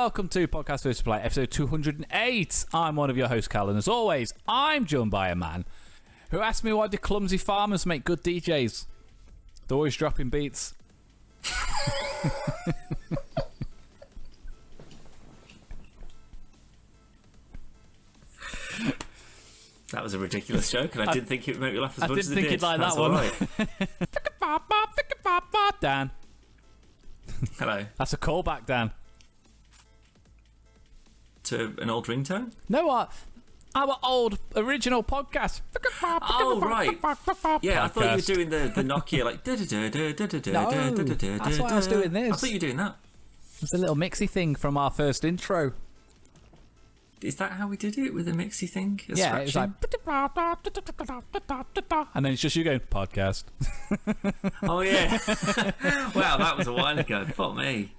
welcome to Podcast First Play, episode 208. I'm one of your hosts, Cal, and as always, I'm joined by a man who asked me why do clumsy farmers make good DJs. They're always dropping beats. That was a ridiculous joke, and I didn't think it would make me laugh as much as it did. I didn't think you'd like that one. Dan. Hello. That's a callback, Dan. To an old ringtone? No, our old original podcast. Oh, right. Yeah, I thought you were doing the Nokia, like... No, that's why I was doing this. I thought you were doing that. It's a little mixy thing from our first intro. Is that how we did it, with the mixy thing? Yeah, it's like... And then it's just you going, podcast. Oh, yeah. Wow, that was a while ago. Fuck me.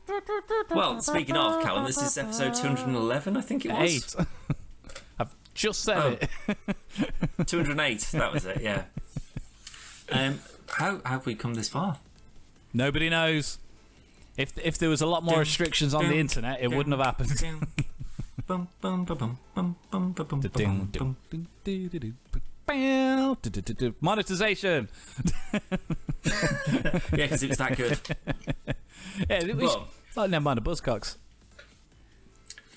Well, speaking of, Callum, this is episode 211, I think it was. 8. I've just said it. 208, that was it, yeah. How have we come this far? Nobody knows. If there was a lot more restrictions on the internet, it wouldn't have happened. Monetization. Yeah, because it was that good. Yeah, it was like never mind the buzzcocks.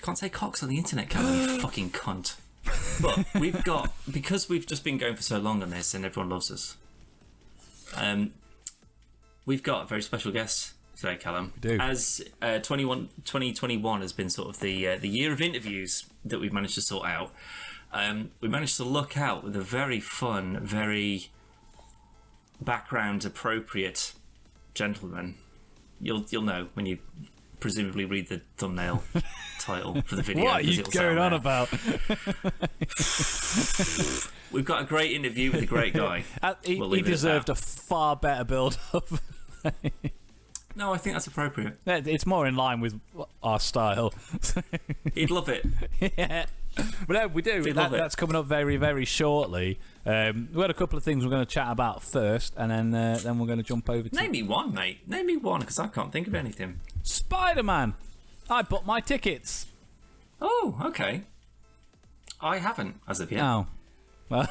Can't say cocks on the internet, can you fucking cunt? But because we've just been going for so long on this and everyone loves us, we've got a very special guest today, Callum. We do. As 2021 has been sort of the year of interviews that we've managed to sort out, we managed to look out with a very fun, very background appropriate gentleman. You'll know when you presumably read the thumbnail title for the video. What are you going on about? We've got a great interview with a great guy. He deserved a far better build-up. No, I think that's appropriate. It's more in line with our style. He'd love it. Yeah. But no, we do. That's coming up very, very shortly. We've got a couple of things we're going to chat about first, and then we're going to jump over to... Name me one, mate. Name me one, because I can't think of anything. Spider-Man. I bought my tickets. Oh, okay. I haven't, as of yet. Oh. Well.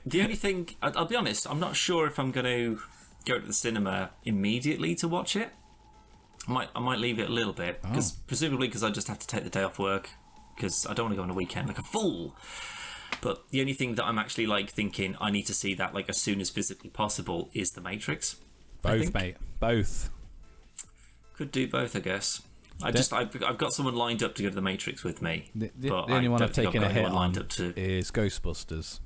The only thing... I'll be honest, I'm not sure if I'm going to go to the cinema immediately to watch it. I might leave it a little bit, presumably because I just have to take the day off work, because I don't want to go on a weekend like a fool. But the only thing that I'm actually thinking I need to see that as soon as physically possible is The Matrix. Both, mate. Both. Could do both, I guess. I've got someone lined up to go to The Matrix with me. The only one I've taken a hit on is Ghostbusters.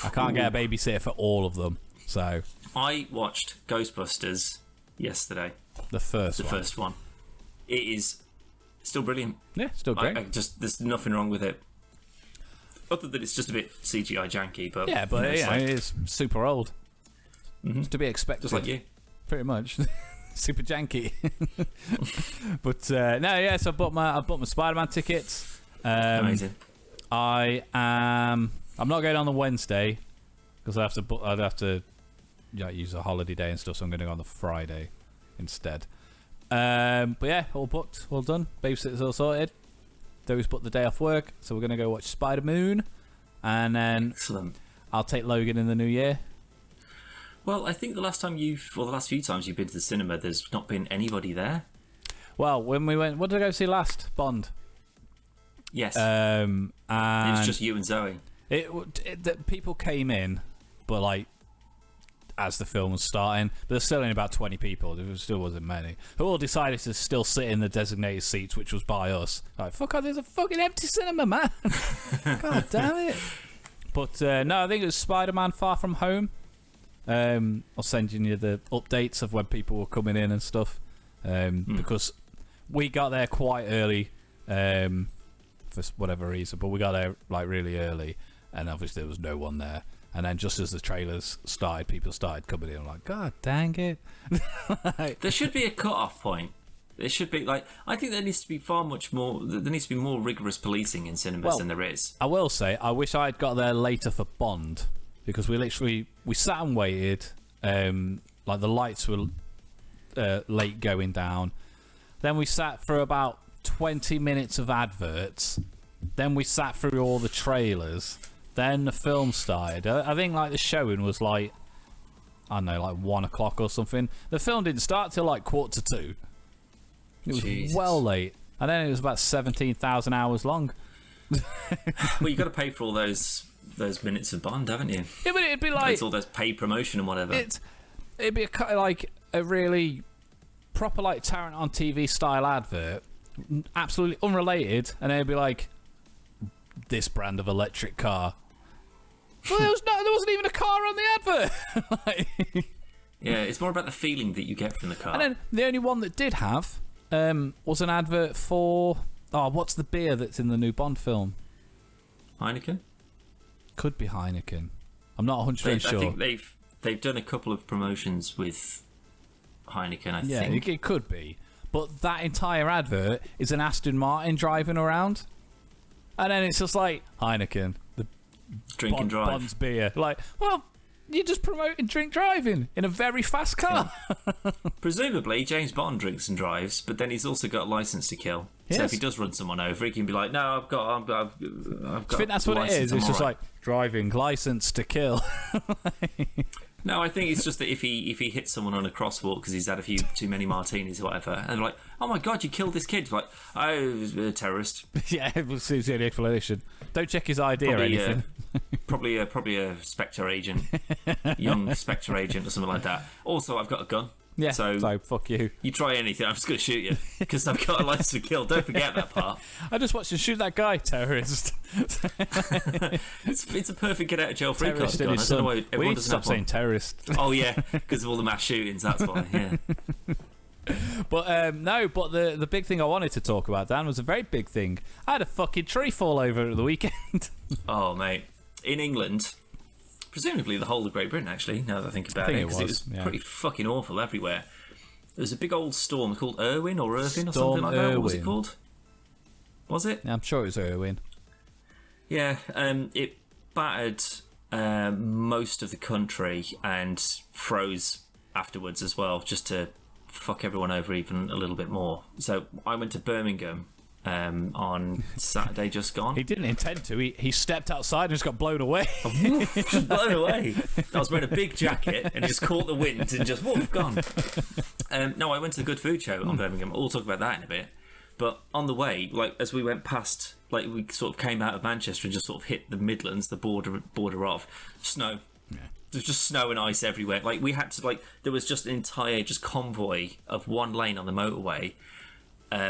I can't get a babysitter for all of them, so... I watched Ghostbusters yesterday. The first one. It is still brilliant. Yeah, still great. There's nothing wrong with it. Other than it's just a bit CGI janky, but... Yeah, but it's super old. Mm-hmm. It's to be expected. Just like you. Pretty much. Super janky. But, so I bought my Spider-Man tickets. Amazing. I'm not going on the Wednesday, because I'd have to use a holiday day and stuff, so I'm going to go on the Friday instead. But yeah, all booked, all done. Babysitter's all sorted. Those booked the day off work, so we're going to go watch Spider-Man, and then excellent. I'll take Logan in the new year. Well, I think the last few times you've been to the cinema, there's not been anybody there. Well, when we went, what did I go see last? Bond. Yes. And it was just you and Zoe. People came in, but as the film was starting, but there's still only about 20 people. There still wasn't many. Who all decided to still sit in the designated seats, which was by us. Fuck off, there's a fucking empty cinema, man. God damn it. But no, I think it was Spider-Man Far From Home. I'll send you the updates of when people were coming in and stuff. Because we got there quite early for whatever reason, but we got there really early, and obviously there was no one there. And then just as the trailers started, people started coming in. I'm like, God dang it. There should be a cut-off point. There should be, I think there needs to be there needs to be more rigorous policing in cinemas than there is. I will say, I wish I'd got there later for Bond, because we sat and waited. The lights were late going down. Then we sat for about 20 minutes of adverts. Then we sat through all the trailers. Then the film started. I think like the showing was like, I don't know, like 1 o'clock or something. The film didn't start till like 1:45. It was well late. And then it was about 17,000 hours long. Well, you got to pay for all those minutes of Bond, haven't you? Yeah, but it'd be like... It's all those paid promotion and whatever. It'd be like a really proper like Tarrant on TV style advert, absolutely unrelated, and it'd be like, this brand of electric car. Well, there wasn't even a car on the advert. Like, yeah, it's more about the feeling that you get from the car. and then the only one that did have was an advert for what's the beer that's in the new Bond film? Heineken? Could be Heineken. I'm not 100% sure. I think they've done a couple of promotions with Heineken, I think. Yeah, it could be. But that entire advert is an Aston Martin driving around. And then it's just like, Heineken, the drink and drive. Bond's beer. Like, well, you're just promoting drink driving in a very fast car. Yeah. Presumably, James Bond drinks and drives, but then he's also got a license to kill. Yes. So if he does run someone over, he can be like, "No, I've got." I think that's what it is. It's just like driving license to kill. No, I think it's just that if he hits someone on a crosswalk because he's had a few too many martinis or whatever, and they're like, "Oh my god, you killed this kid!" Like, "Oh, he was a terrorist." Yeah, it was the only explanation. Don't check his ID or anything. Probably a Spectre agent, young Spectre agent or something like that. Also, I've got a gun. Yeah, so fuck you. You try anything, I'm just going to shoot you because I've got a license to kill. Don't forget that part. I just watched him shoot that guy, terrorist. It's a perfect get out of jail free card. I don't know why everyone doesn't stop saying terrorist. Oh yeah, because of all the mass shootings. That's why. Yeah. But but the big thing I wanted to talk about, Dan, was a very big thing. I had a fucking tree fall over at the weekend. Oh mate, in England. Presumably the whole of Great Britain, actually, now that I think about it, because it was pretty fucking awful everywhere. There was a big old storm called Irwin or something like that. What was it called? Was it? Yeah, I'm sure it was Irwin. Yeah, it battered most of the country and froze afterwards as well, just to fuck everyone over even a little bit more. So I went to Birmingham on Saturday just gone. He didn't intend to. He stepped outside and just got blown away. Just blown away. I was wearing a big jacket and just caught the wind and just gone. No, I went to the Good Food Show on Birmingham. We'll talk about that in a bit. But on the way, like as we went past, like we sort of came out of Manchester and just sort of hit the Midlands, the border of snow. Yeah. There was just snow and ice everywhere. Like we had to there was just an entire convoy of one lane on the motorway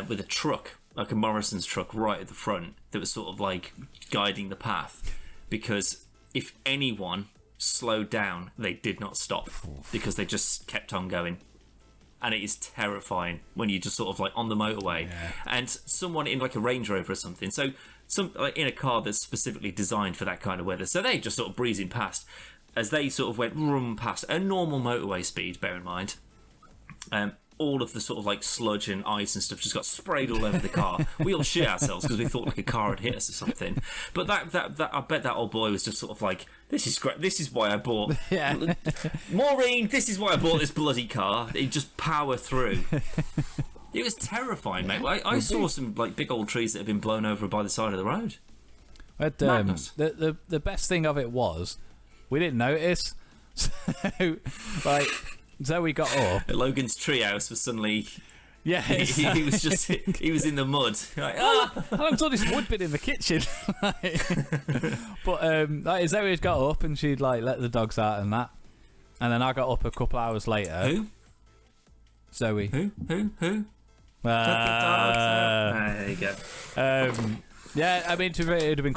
with a truck. Like a Morrison's truck right at the front that was sort of like guiding the path, because if anyone slowed down, they did not stop because they just kept on going. And it is terrifying when you just sort of like on the motorway and someone in like a Range Rover or something. So in a car that's specifically designed for that kind of weather. So they just sort of breezing past as they sort of went past a normal motorway speed, bear in mind. All of the sort of like sludge and ice and stuff just got sprayed all over the car. We all shit ourselves because we thought like a car had hit us or something. But that I bet that old boy was just sort of like, this is great. This is why I bought Maureen. This is why I bought this bloody car. It just power through. It was terrifying, mate. I saw some like big old trees that had been blown over by the side of the road. But the best thing of it was we didn't notice. So like. So we got up. Logan's treehouse was suddenly. Yeah, he was in the mud. Like, I thought this would been in the kitchen. But Zoe got up and she'd like let the dogs out and that, and then I got up a couple hours later. Who? Zoe. Who? There you go. Yeah, I mean, it'd have been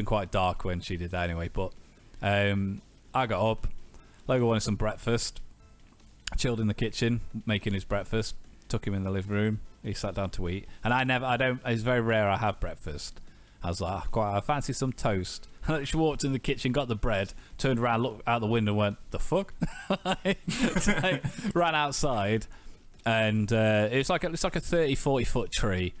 quite dark when she did that anyway. But I got up. Logan wanted some breakfast. Chilled in the kitchen making his breakfast, took him in the living room, he sat down to eat, and it's very rare I have breakfast. I was like, I fancy some toast. And she walked in the kitchen, got the bread, turned around, looked out the window and went, the fuck? Ran outside, and it's like a 30-40 foot tree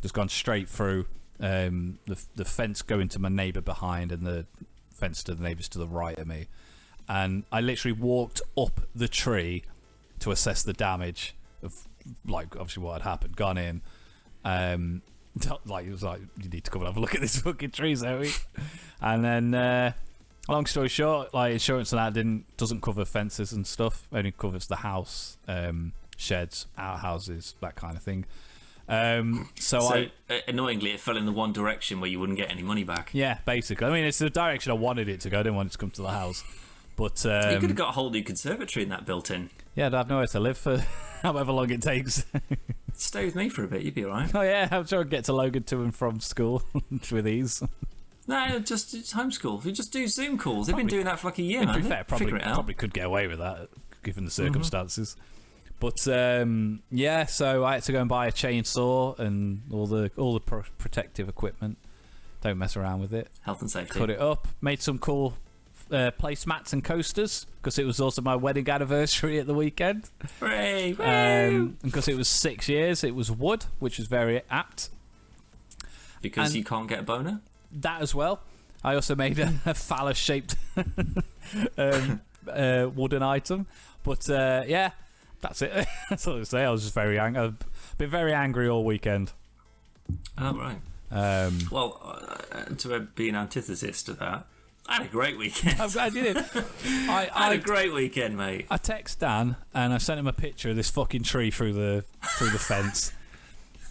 just gone straight through the fence going to my neighbour behind and the fence to the neighbours to the right of me, and I literally walked up the tree to assess the damage of like obviously what had happened, gone in, Like it was like, you need to come and have a look at this fucking tree, Zoe. And then, long story short, like insurance and that doesn't cover fences and stuff. Only covers the house, sheds, outhouses, that kind of thing. So annoyingly, it fell in the one direction where you wouldn't get any money back. Yeah, basically. I mean, it's the direction I wanted it to go. I didn't want it to come to the house. But you could have got a whole new conservatory in that built in. Yeah, I'd have nowhere to live for however long it takes. Stay with me for a bit, you'd be alright. Oh yeah, I'm sure I'd get to Logan to and from school with ease. No, just homeschool. You just do Zoom calls. They've been doing that for like a year, man. To be fair, probably could get away with that given the circumstances. But yeah, so I had to go and buy a chainsaw and all the protective equipment. Don't mess around with it. Health and safety. Cut it up. Made some cool placemats and coasters because it was also my wedding anniversary at the weekend. Hooray! Because it was 6 years, it was wood, which was very apt. Because you can't get a boner? That as well. I also made a phallus-shaped wooden item. But yeah, that's it. That's all I say. I was just very angry. I've been very angry all weekend. Oh, right. To be an antithesis to that, I had a great weekend. I'm glad you did. I had a great weekend, mate. I text Dan and I sent him a picture of this fucking tree through the fence,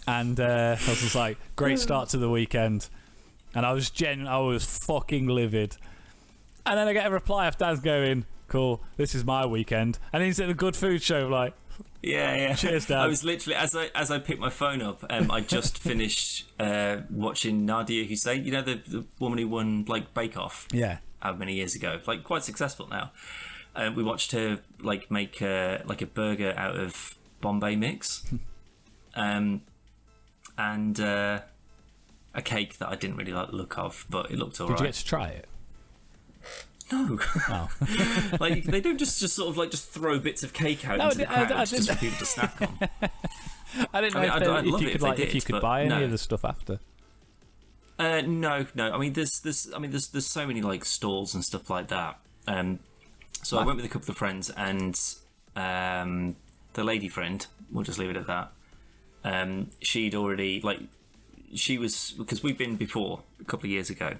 and I was just like, "Great start to the weekend," and I was fucking livid. And then I get a reply off Dan's going, "Cool, this is my weekend," and he's at the Good Food Show, like. Yeah. Cheers, Dan. I was literally as I picked my phone up, I just finished watching Nadia Hussein. You know the woman who won like Bake Off. Yeah. How many years ago? Like quite successful now. We watched her like make like a burger out of Bombay mix, and a cake that I didn't really like the look of, but it looked alright. Did you get to try it? No. Oh. Like they don't just sort of like just throw bits of cake out into the crowd just for people to snack on. I didn't know if you could buy any of the stuff after. No. I mean, there's so many like stalls and stuff like that. So I went with a couple of friends and the lady friend. We'll just leave it at that. She'd already she was because we've been before a couple of years ago.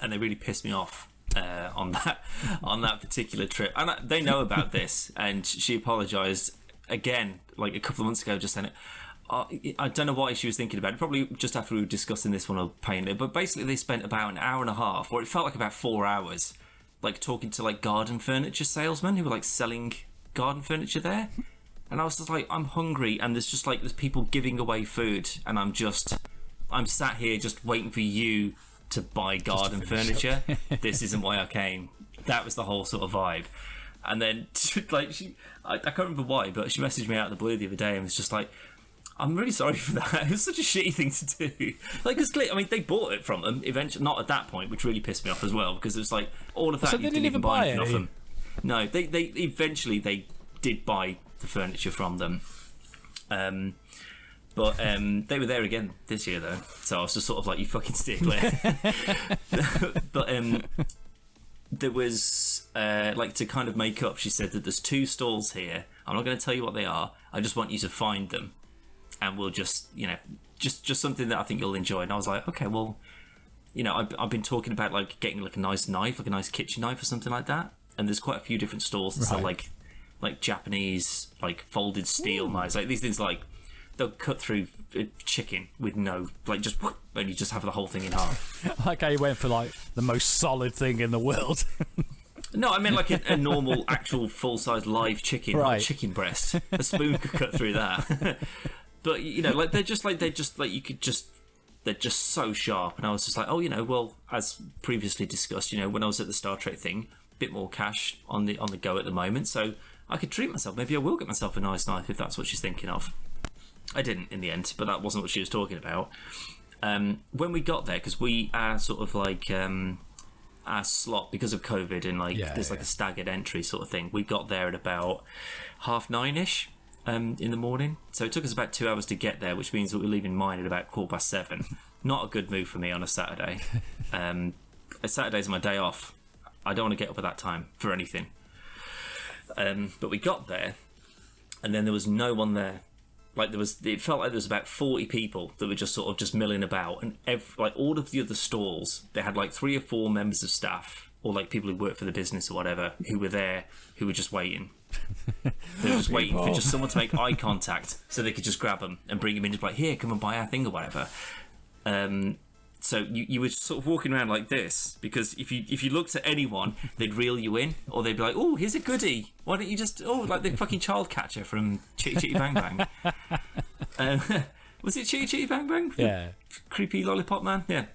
And they really pissed me off on that particular trip. And they know about this. And she apologised again, like a couple of months ago, just saying it. I don't know what she was thinking about it. Probably just after we were discussing this one or painting it. But basically, they spent about an hour and a half, or it felt like about 4 hours, like talking to like garden furniture salesmen who were like selling garden furniture there. And I was just like, I'm hungry, and there's people giving away food, and I'm sat here just waiting for you to buy garden furniture. This isn't why I came. That was the whole sort of vibe. And then like I can't remember why, but she messaged me out of the blue the other day and was just like, I'm really sorry for that. It was such a shitty thing to do. Like, because I mean, they bought it from them eventually, not at that point, which really pissed me off as well, because it was like all of that. So you they didn't even buy it off them. No, they eventually they did buy the furniture from them. But they were there again this year, though. So I was just sort of like, you fucking steer clear. But there was, like, to kind of make up, she said that there's 2 stalls here. I'm not going to tell you what they are. I just want you to find them. And we'll just, just something that I think you'll enjoy. And I was like, okay, well, I've been talking about, like, getting, like, a nice knife, like a nice kitchen knife or something like that. And there's quite a few different stalls that sell, like Japanese, like, folded steel knives. Like, these things, like, they'll cut through chicken with no, like, just, and you just have the whole thing in half. Like how you went for, like, the most solid thing in the world. No, I meant like a normal, actual, full-size live chicken, not a chicken breast. A spoon could cut through that. But, like, they're just, you could just, they're just so sharp. And I was just like, oh, well, as previously discussed, when I was at the Star Trek thing, a bit more cash on the go at the moment. So I could treat myself. Maybe I will get myself a nice knife if that's what she's thinking of. I didn't in the end, but that wasn't what she was talking about. When we got there, because we are sort of like our slot because of COVID and there's like a staggered entry sort of thing. We got there at about 9:30ish in the morning, so it took us about 2 hours to get there, which means that we're leaving mine at about 7:15. Not a good move for me on a Saturday. Saturdays are my day off. I don't want to get up at that time for anything. But we got there, and then there was no one there like it felt like there was about 40 people that were just sort of just milling about, and like all of the other stalls, they had like 3 or 4 members of staff or like people who work for the business or whatever who were there, who were just waiting. They were just waiting for just someone to make eye contact so they could just grab them and bring them in, just like, here, come and buy our thing or whatever. So you were sort of walking around like this, because if you looked at anyone, they'd reel you in, or they'd be like, oh, here's a goodie. Why don't you just, like the fucking child catcher from Chitty Chitty Bang Bang. Was it Chitty Chitty Bang Bang? Yeah. Creepy lollipop man? Yeah.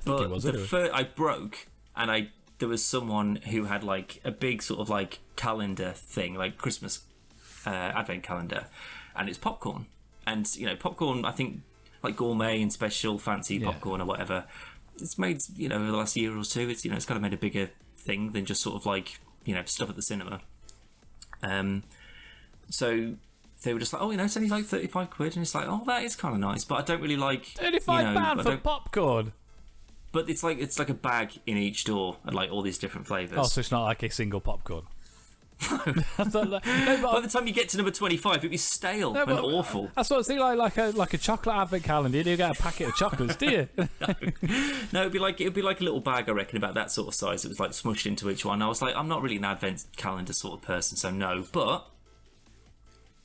But I broke, and there was someone who had like a big sort of like calendar thing, like Christmas advent calendar, and it's popcorn. And, popcorn, I think, like gourmet and special fancy popcorn or whatever, it's made, over the last year or two, it's kind of made a bigger thing than just sort of like, stuff at the cinema. So they were just like, it's only like 35 quid, and it's like, that is kind of nice, but I don't really like £35 for popcorn. But it's like a bag in each store, and like all these different flavours. Oh, so it's not like a single popcorn. By the time you get to number 25, it'd be stale and awful. That's what I was thinking, like a chocolate advent calendar. You do get a packet of chocolates, do you? No, it'd be like a little bag, I reckon, about that sort of size. It was like smushed into each one. I was like, I'm not really an advent calendar sort of person, so no. But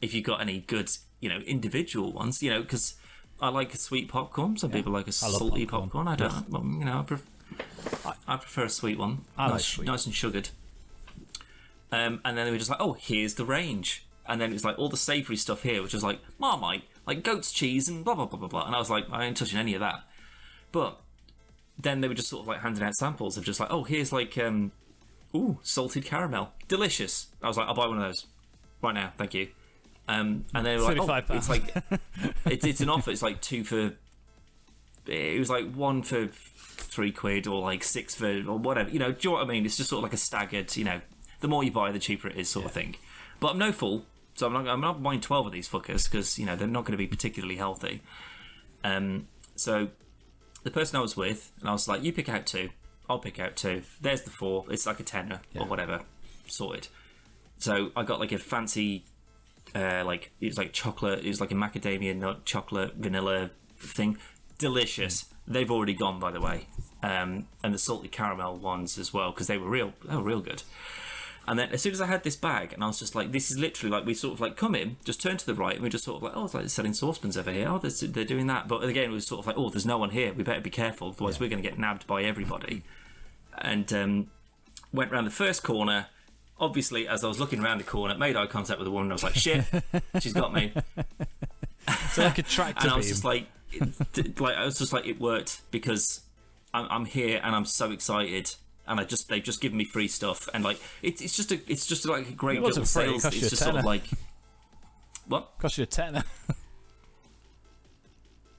if you got any good, individual ones, because I like a sweet popcorn. Some people like a salty popcorn. I don't. I prefer a sweet one. Nice and sugared. And then they were just like, here's the range. And then it was like all the savoury stuff here, which was like Marmite, like goat's cheese and blah, blah, blah, blah, blah. And I was like, I ain't touching any of that. But then they were just sort of like handing out samples of just like, here's like, salted caramel. Delicious. I was like, I'll buy one of those right now. Thank you. And they were like, it's like, it's an offer. It's like 2 for, it was like 1 for 3 quid or like 6 for, or whatever. Do you know what I mean? It's just sort of like a staggered, the more you buy, the cheaper it is, sort of thing. But I'm no fool, so I'm not buying 12 of these fuckers, because they're not going to be particularly healthy. So the person I was with, and I was like, you pick out 2, I'll pick out 2. There's the 4. It's like a tenner or whatever, sorted. So I got like a fancy, it was like chocolate. It was like a macadamia nut chocolate vanilla thing. Delicious. They've already gone, by the way, and the salted caramel ones as well, because they were real good. And then as soon as I had this bag, and I was just like, this is literally like, we sort of like come in, just turn to the right, and we just sort of like, it's like selling saucepans over here. They're doing that. But again, it was sort of like, there's no one here. We better be careful, otherwise we're going to get nabbed by everybody. And went around the first corner. Obviously, as I was looking around the corner, made eye contact with a woman. I was like, shit, she's got me. So like a tractor and I was just like, it worked, because I'm here and I'm so excited. And they've just given me free stuff, and like it's just like a great little sales. It's just sort of like, what? Cost you a tenner.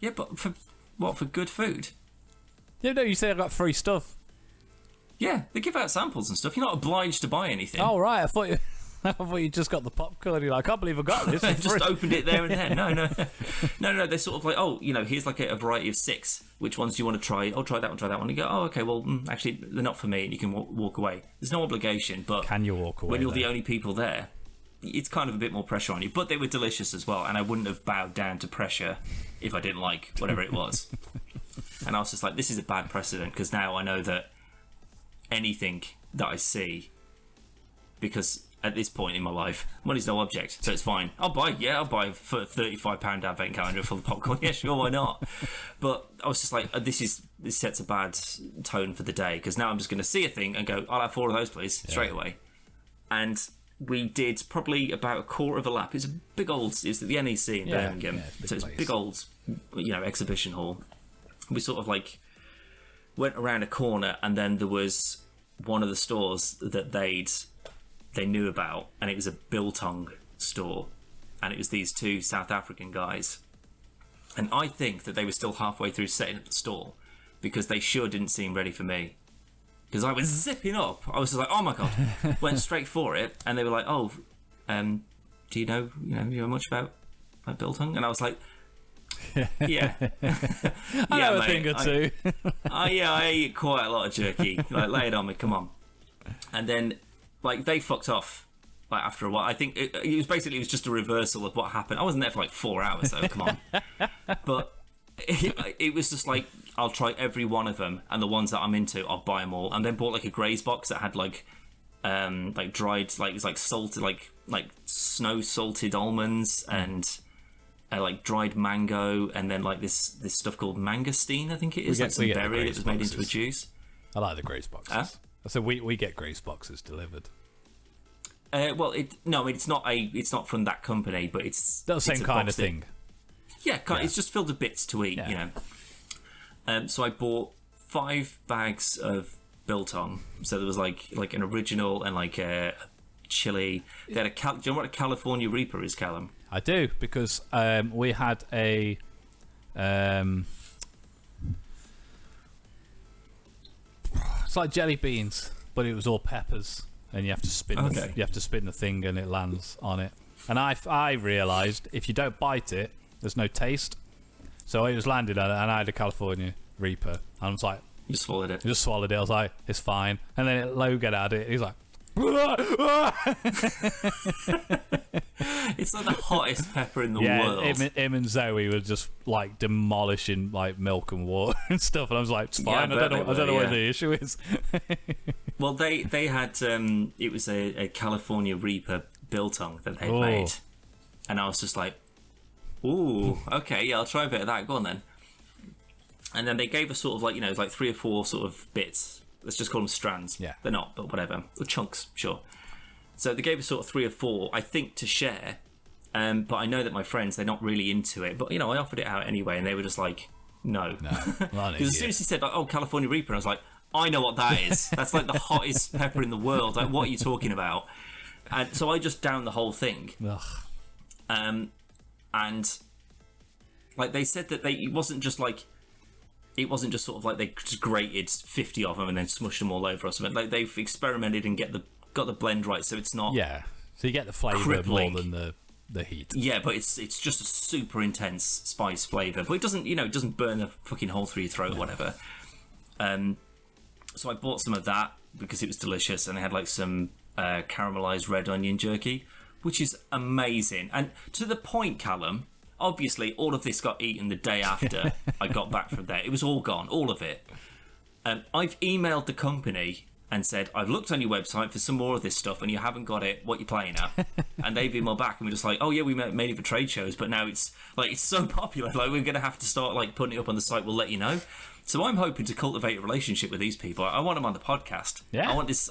Yeah, but for good food? Yeah, no, you say I got free stuff. Yeah, they give out samples and stuff. You're not obliged to buy anything. Oh right, I thought you just got the popcorn. You're like, I can't believe I got this. I've just opened it there and then. No. They're sort of like, here's like a variety of 6. Which ones do you want to try? I'll try that one, try that one. And you go, okay, well, actually, they're not for me, and you can walk away. There's no obligation, but can you walk away when you're the only people there? It's kind of a bit more pressure on you. But they were delicious as well, and I wouldn't have bowed down to pressure if I didn't like whatever it was. And I was just like, this is a bad precedent, because now I know that anything that I see, because at this point in my life, money's no object, so it's fine. I'll buy for £35 advent calendar for the popcorn. Yeah, sure, why not? But I was just like, this sets a bad tone for the day, because now I'm just going to see a thing and go, I'll have 4 of those, please, straight away. And we did probably about a quarter of a lap. It's a big old, it's the NEC in Birmingham, so it's a big old, exhibition hall. We sort of like went around a corner, and then there was one of the stores that they knew about, and it was a biltong store, and it was these 2 South African guys, and I think that they were still halfway through setting up the store, because they sure didn't seem ready for me, because I was zipping up. I was just like, oh my god, went straight for it, and they were like, do you know much about biltong? And I was like, yeah. I know a thing or two. I ate quite a lot of jerky. Like, lay it on me, come on. And then, like, they fucked off like after a while. I think it was just a reversal of what happened. I wasn't there for like 4 hours though. Come on, but it was just like I'll try every one of them, and the ones that I'm into, I'll buy them all. And then bought like a Graze box that had like dried, like it was like salted, like snow salted almonds and. Like dried mango, and then like this stuff called mangosteen, I think it is, like some berry that was made into a juice. I like the Grace boxes. I said we get Grace boxes delivered. Well, it's not from that company, but it's the same kind of thing. It's just filled with bits to eat, you know. So I bought 5 bags of biltong. So there was like an original and like a chili. They had do you know what a California Reaper is, Callum? I do, because we had a it's like jelly beans, but it was all peppers, and you have to spin the thing, and it lands on it. And I realised if you don't bite it, there's no taste. So it was landed on it, and I had a California Reaper, and I was like, you swallowed it. Just swallowed it. I was like, it's fine. And then Logan had it. He's like. It's like the hottest pepper in the world. Him and Zoe were just like demolishing like milk and water and stuff, and I was like, it's fine. I don't know what the issue is. Well, they had it was a California Reaper biltong that they made, and I was just like, ooh, okay, yeah, I'll try a bit of that. Go on then. And then they gave us sort of like, you know, like 3 or 4 sort of bits. Let's just call them strands. Yeah. They're not, but whatever. Or chunks, sure. So they gave us sort of 3 or 4, I think, to share. But I know that my friends, they're not really into it. But, you know, I offered it out anyway, and they were just like, no. Because as soon as he said, like, oh, California Reaper, I was like, I know what that is. That's like the hottest pepper in the world. Like, what are you talking about? And so I just downed the whole thing. Ugh. And, like, they said that it wasn't just sort of like they just grated 50 of them and then smushed them all over or something. Like they've experimented and got the blend right, so it's not. Yeah, so you get the flavour crippling. more than the heat. Yeah, but it's just a super intense spice flavour. But it doesn't burn a fucking hole through your throat or whatever. So I bought some of that because it was delicious, and they had like some caramelised red onion jerky, which is amazing. And to the point, Callum. Obviously, all of this got eaten the day after I got back from there. It was all gone, all of it. I've emailed the company and said, I've looked on your website for some more of this stuff and you haven't got it. What you playing at? And they've emailed back and we're just like, oh yeah, we made it for trade shows, but now it's so popular. Like we're going to have to start like putting it up on the site. We'll let you know. So I'm hoping to cultivate a relationship with these people. I want them on the podcast. Yeah. I want this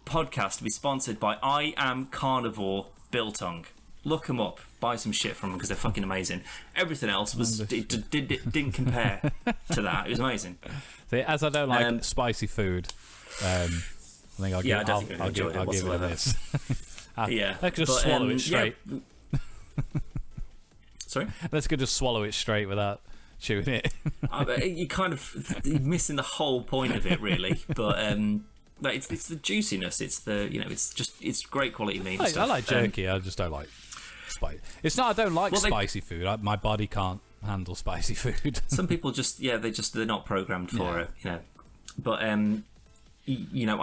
podcast to be sponsored by I Am Carnivore Biltong. Look them up. Buy some shit from them because they're fucking amazing. Everything else didn't compare to that. It was amazing. See, as I don't like spicy food, I think I'll give it this. Yeah, I could just swallow it straight. Yeah. Sorry? Let's go just swallow it straight without chewing it. You're missing the whole point of it, really. But it's the juiciness. It's it's great quality meat. And stuff. I like jerky. I just don't like spicy. It's not. I don't like spicy food. My body can't handle spicy food. Some people they're not programmed for it. You know, but I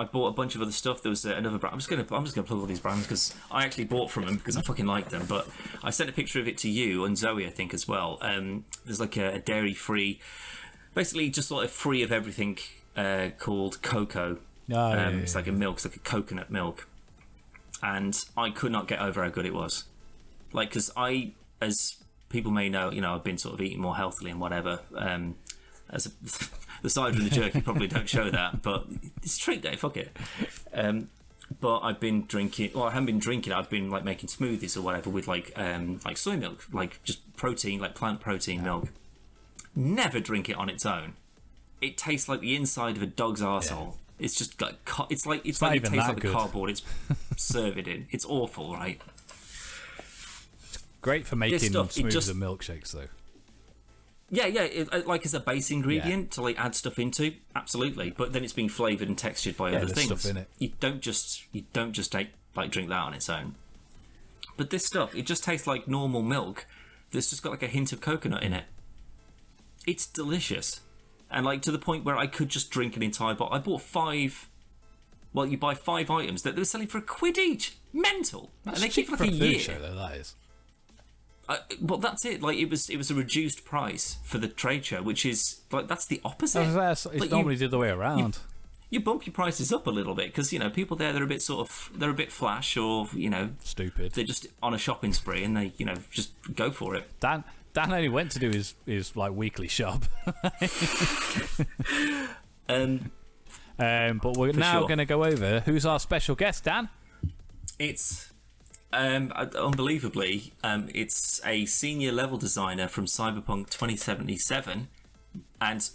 bought a bunch of other stuff. There was another brand. I'm just gonna plug all these brands because I actually bought from them because I fucking like them. But I sent a picture of it to you and Zoe, I think, as well. There's like a dairy free, basically just sort of free of everything called cocoa. It's like a milk, it's like a coconut milk, and I could not get over how good it was. Like, because as people may know, I've been sort of eating more healthily and whatever. The cider and the jerky probably don't show that, but it's treat day. Fuck it. But I've been drinking. Well, I haven't been drinking. I've been like making smoothies or whatever with like soy milk, like just protein, like plant protein milk. Never drink it on its own. It tastes like the inside of a dog's arsehole. Yeah. It's just like it's like it tastes like the cardboard it's served in. It's awful, right? Great for making smoothies and milkshakes, though. Yeah, like as a base ingredient to like add stuff into, absolutely. But then it's being flavoured and textured by other things. Stuff in it. You don't just drink that on its own. But this stuff, it just tastes like normal milk. That's just got like a hint of coconut in it. It's delicious. And like to the point where I could just drink an entire bottle. I bought 5. Well, you buy 5 items that they were selling for £1 each. mental. That's and they keep cheap like for a food year. show, though. That is. Well, that's it. Like it was a reduced price for the trade show, which is like that's the opposite. It's Like, normally the other way around. You bump your prices up a little bit because people there they're a bit they're a bit flash or Stupid. they're just on a shopping spree and they just go for it. Dan only went to do his like weekly shop. But we're now going to go over who's our special guest, Dan. It's unbelievably it's a senior level designer from Cyberpunk 2077 and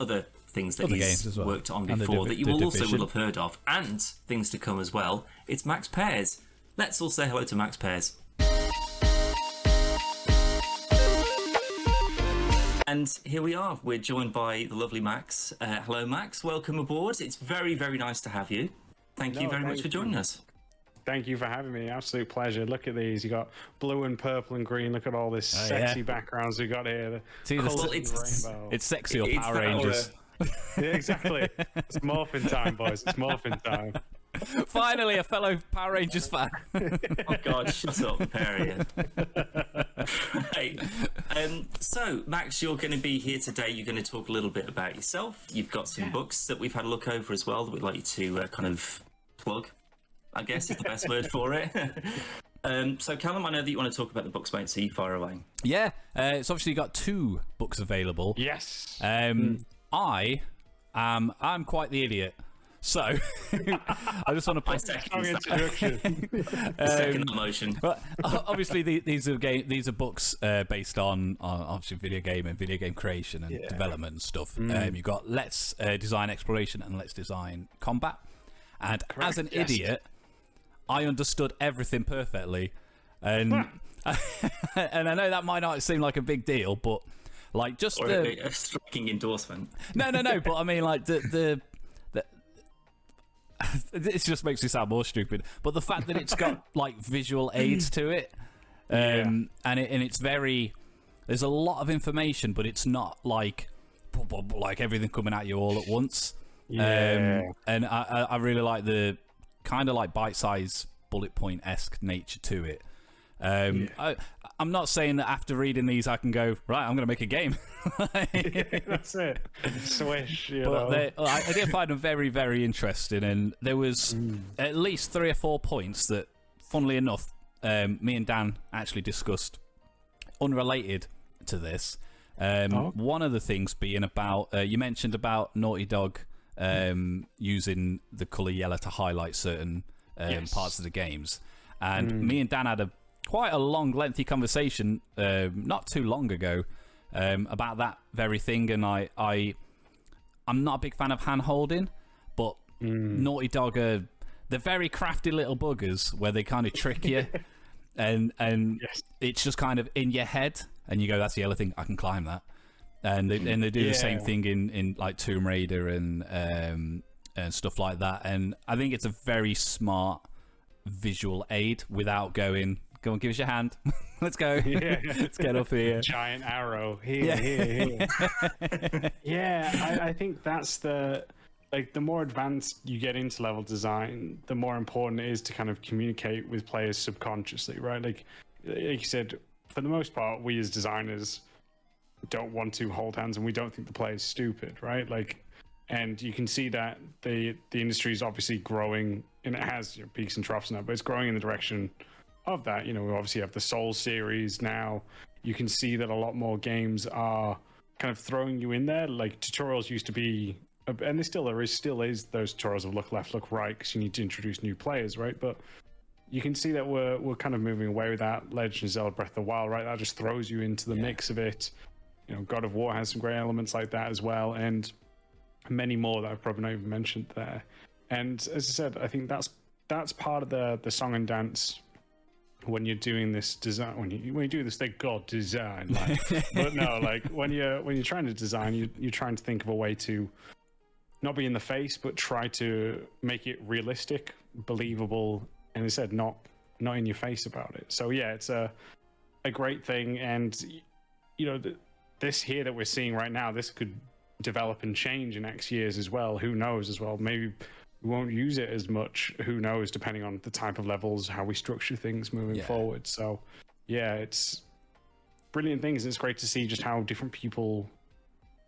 other things that he's worked on before that you will have heard of, and things to come as well. It's Max Pears. Let's all say hello to Max Pears. And here we are. We're joined by the lovely Max. Hello, Max. Welcome aboard. It's very, very nice to have you. Thank you very much for joining us. Thank you for having me. Absolute pleasure. Look at these. You got blue and purple and green. Look at all this sexy backgrounds we got here. It's sexy or Power Rangers. Yeah, exactly. It's morphin' time, boys. It's morphin' time. Finally, a fellow Power Rangers fan. Oh God, shut up, Perry. Right. So, Max, you're going to be here today. You're going to talk a little bit about yourself. You've got some books that we've had a look over as well that we'd like you to kind of plug, I guess is the best word for it. So, Callum, I know that you want to talk about the books, mate, so you fire away. Yeah, it's obviously got 2 books available. Yes. I'm quite the idiot. So, I just want to put second motion. But obviously, these are books based on obviously video game and video game creation and development and stuff. You've got Let's Design Exploration and Let's Design Combat. And as an idiot, I understood everything perfectly, and and I know that might not seem like a big deal, but like just a striking endorsement. No. But I mean, like the it just makes me sound more stupid. But the fact that it's got like visual aids to it, and it's very, there's a lot of information, but it's not like everything coming at you all at once. And I really like the kind of like bite-sized bullet point-esque nature to it. I'm not saying that after reading these I can go, right, I'm going to make a game. That's it. Swish, but I did find them very, very interesting, and there was at least 3 or 4 points that, funnily enough, me and Dan actually discussed unrelated to this. One of the things being about, you mentioned about Naughty Dog using the colour yellow to highlight certain parts of the games. And me and Dan had quite a long, lengthy conversation not too long ago about that very thing. And I'm not a big fan of hand-holding, but Naughty Dog they're very crafty little buggers where they kind of trick you. and it's just kind of in your head, and you go, that's the other thing, I can climb that. And they do the same thing in like Tomb Raider and stuff like that. And I think it's a very smart visual aid without going, go on, give us your hand. Let's go. Let's get up here. Giant arrow. Here. I think that's the more advanced you get into level design, the more important it is to kind of communicate with players subconsciously, right? Like you said, for the most part, we as designers don't want to hold hands, and we don't think the player is stupid, right? Like, and you can see that the industry is obviously growing, and it has peaks and troughs now, but it's growing in the direction of that. We obviously have the Soul series now. You can see that a lot more games are kind of throwing you in there. Like tutorials used to be, and there still is those tutorials of look left, look right, because you need to introduce new players, right? But you can see that we're kind of moving away with that. Legend of Zelda Breath of the Wild, right? That just throws you into the mix of it. God of War has some great elements like that as well, and many more that I've probably not even mentioned there. And as I said, I think that's part of the song and dance when you're doing this design. When you do this thing called design, but no, like when you're trying to design, you're trying to think of a way to not be in the face, but try to make it realistic, believable, and as I said, not in your face about it. So yeah, it's a great thing, and this here that we're seeing right now, this could develop and change in X years as well. Who knows as well? Maybe we won't use it as much. Who knows, depending on the type of levels, how we structure things moving forward. So yeah, it's brilliant things. It's great to see just how different people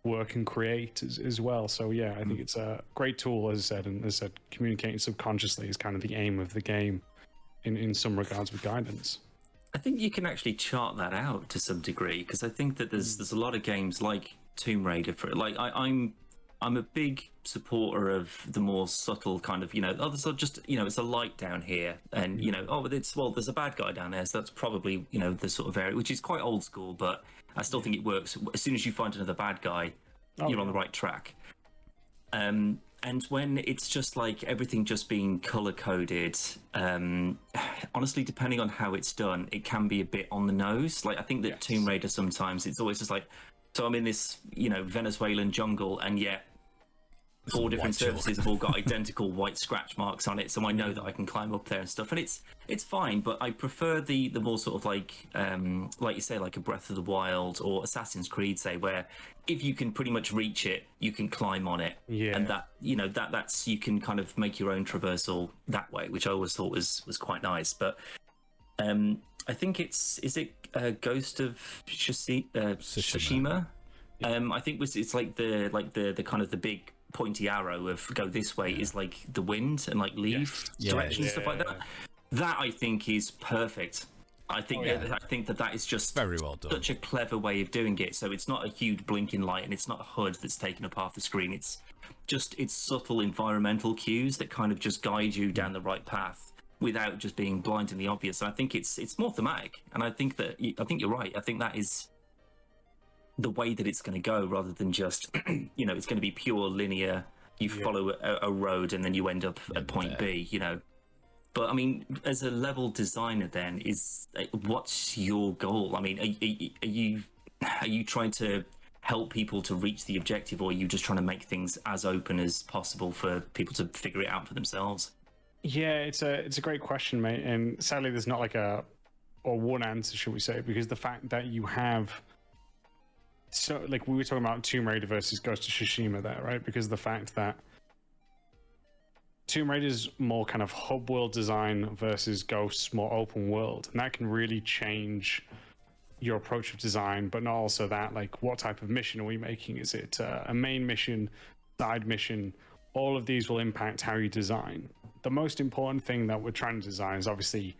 work and create as well. So yeah, I think it's a great tool, as I said, and as I said, communicating subconsciously is kind of the aim of the game in some regards with guidance. I think you can actually chart that out to some degree, because I think that there's a lot of games like Tomb Raider for it. Like I'm a big supporter of the more subtle kind of, there's just, it's a light down here, and there's a bad guy down there, so that's probably, the sort of area, which is quite old school, but I still think it works. As soon as you find another bad guy, you're on the right track. And when it's just like everything just being color coded, honestly, depending on how it's done, it can be a bit on the nose. Like I think that Tomb Raider, sometimes it's always just like, so I'm in this, Venezuelan jungle, and yet 4 different surfaces have all got identical white scratch marks on it, so I know that I can climb up there and stuff, and it's fine. But I prefer the more sort of like you say, like a Breath of the Wild or Assassin's Creed, say, where if you can pretty much reach it, you can climb on it, and that that's you can kind of make your own traversal that way, which I always thought was quite nice. But I think is it Ghost of Tsushima? I think it's like the kind of the big pointy arrow of go this way is like the wind and like leave direction and stuff like that. That I think is perfect. I think that is just very well done. Such a clever way of doing it. So it's not a huge blinking light, and it's not a HUD that's taken up half the screen. It's subtle environmental cues that kind of just guide you down the right path without just being blindingly obvious. And I think it's more thematic, and I think you're right. I think that is the way that it's going to go, rather than just it's going to be pure linear. You follow a road and then you end up at point B. But I mean, as a level designer, then what's your goal? I mean, are you trying to help people to reach the objective, or are you just trying to make things as open as possible for people to figure it out for themselves? Yeah, it's a great question, mate. And sadly, there's not like one answer, should we say? Because the fact that you have, so like we were talking about Tomb Raider versus Ghost of Tsushima there, right? Because the fact that Tomb Raider's more kind of hub world design versus Ghost's more open world, and that can really change your approach of design. But not also that, like, what type of mission are we making? Is it a main mission, side mission? All of these will impact how you design. The most important thing that we're trying to design is obviously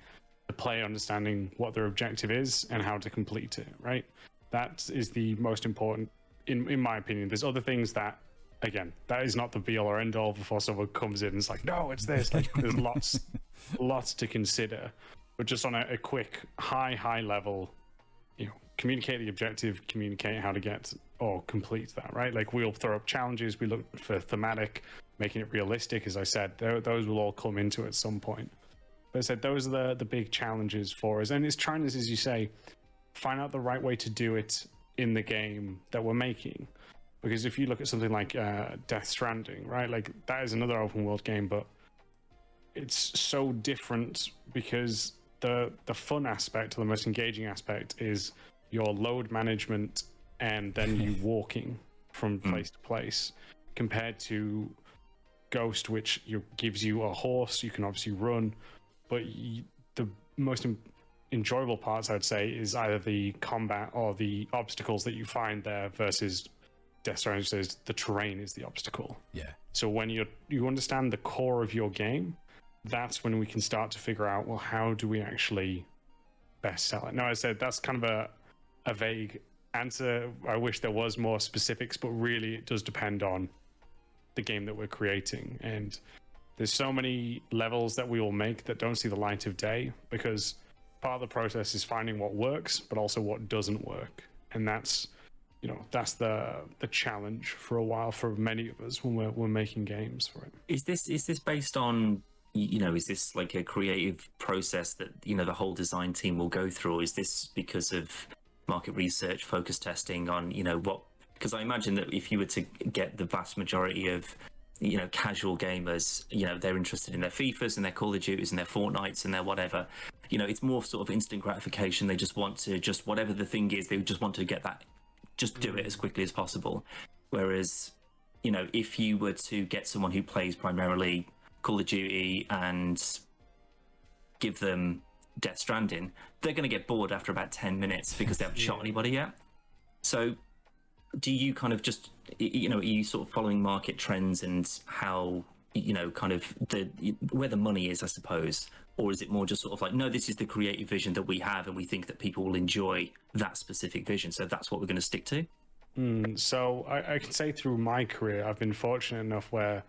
the player understanding what their objective is and how to complete it, right? That is the most important, in my opinion. There's other things that, again, that is not the be all or end all before someone comes in and it's like, no, it's this. Like, there's lots to consider. But just on a quick, high level, communicate the objective, communicate how to get or complete that, right? Like, we'll throw up challenges, we look for thematic, making it realistic, as I said. Those will all come into it at some point. But as I said, those are the big challenges for us. And it's trying to, as you say, find out the right way to do it in the game that we're making. Because if you look at something like Death Stranding, right, like that is another open world game, but it's so different because the fun aspect, or the most engaging aspect, is your load management and then you walking from place to place, compared to Ghost, which gives you a horse. You can obviously run, but the most enjoyable parts, I'd say, is either the combat or the obstacles that you find there, versus Death Stranding says the terrain is the obstacle. Yeah. So when you understand the core of your game, that's when we can start to figure out, well, how do we actually best sell it? Now, I said that's kind of a vague answer. I wish there was more specifics, but really it does depend on the game that we're creating. And there's so many levels that we will make that don't see the light of day, because part of the process is finding what works, but also what doesn't work. And that's the challenge for a while for many of us when we're making games for it. Is this based on, is this like a creative process that, the whole design team will go through? Or is this because of market research, focus testing on, what? Because I imagine that if you were to get the vast majority of, casual gamers, they're interested in their FIFAs and their Call of Duties and their Fortnites and their whatever. It's more sort of instant gratification. They just want to, whatever the thing is, they just want to get that, just do it as quickly as possible. Whereas, if you were to get someone who plays primarily Call of Duty and give them Death Stranding, they're going to get bored after about 10 minutes because they haven't shot anybody yet. So do you kind of just, are you sort of following market trends and how, kind of where the money is, I suppose? Or is it more just sort of like, no, this is the creative vision that we have and we think that people will enjoy that specific vision, so that's what we're going to stick to? So I can say through my career, I've been fortunate enough where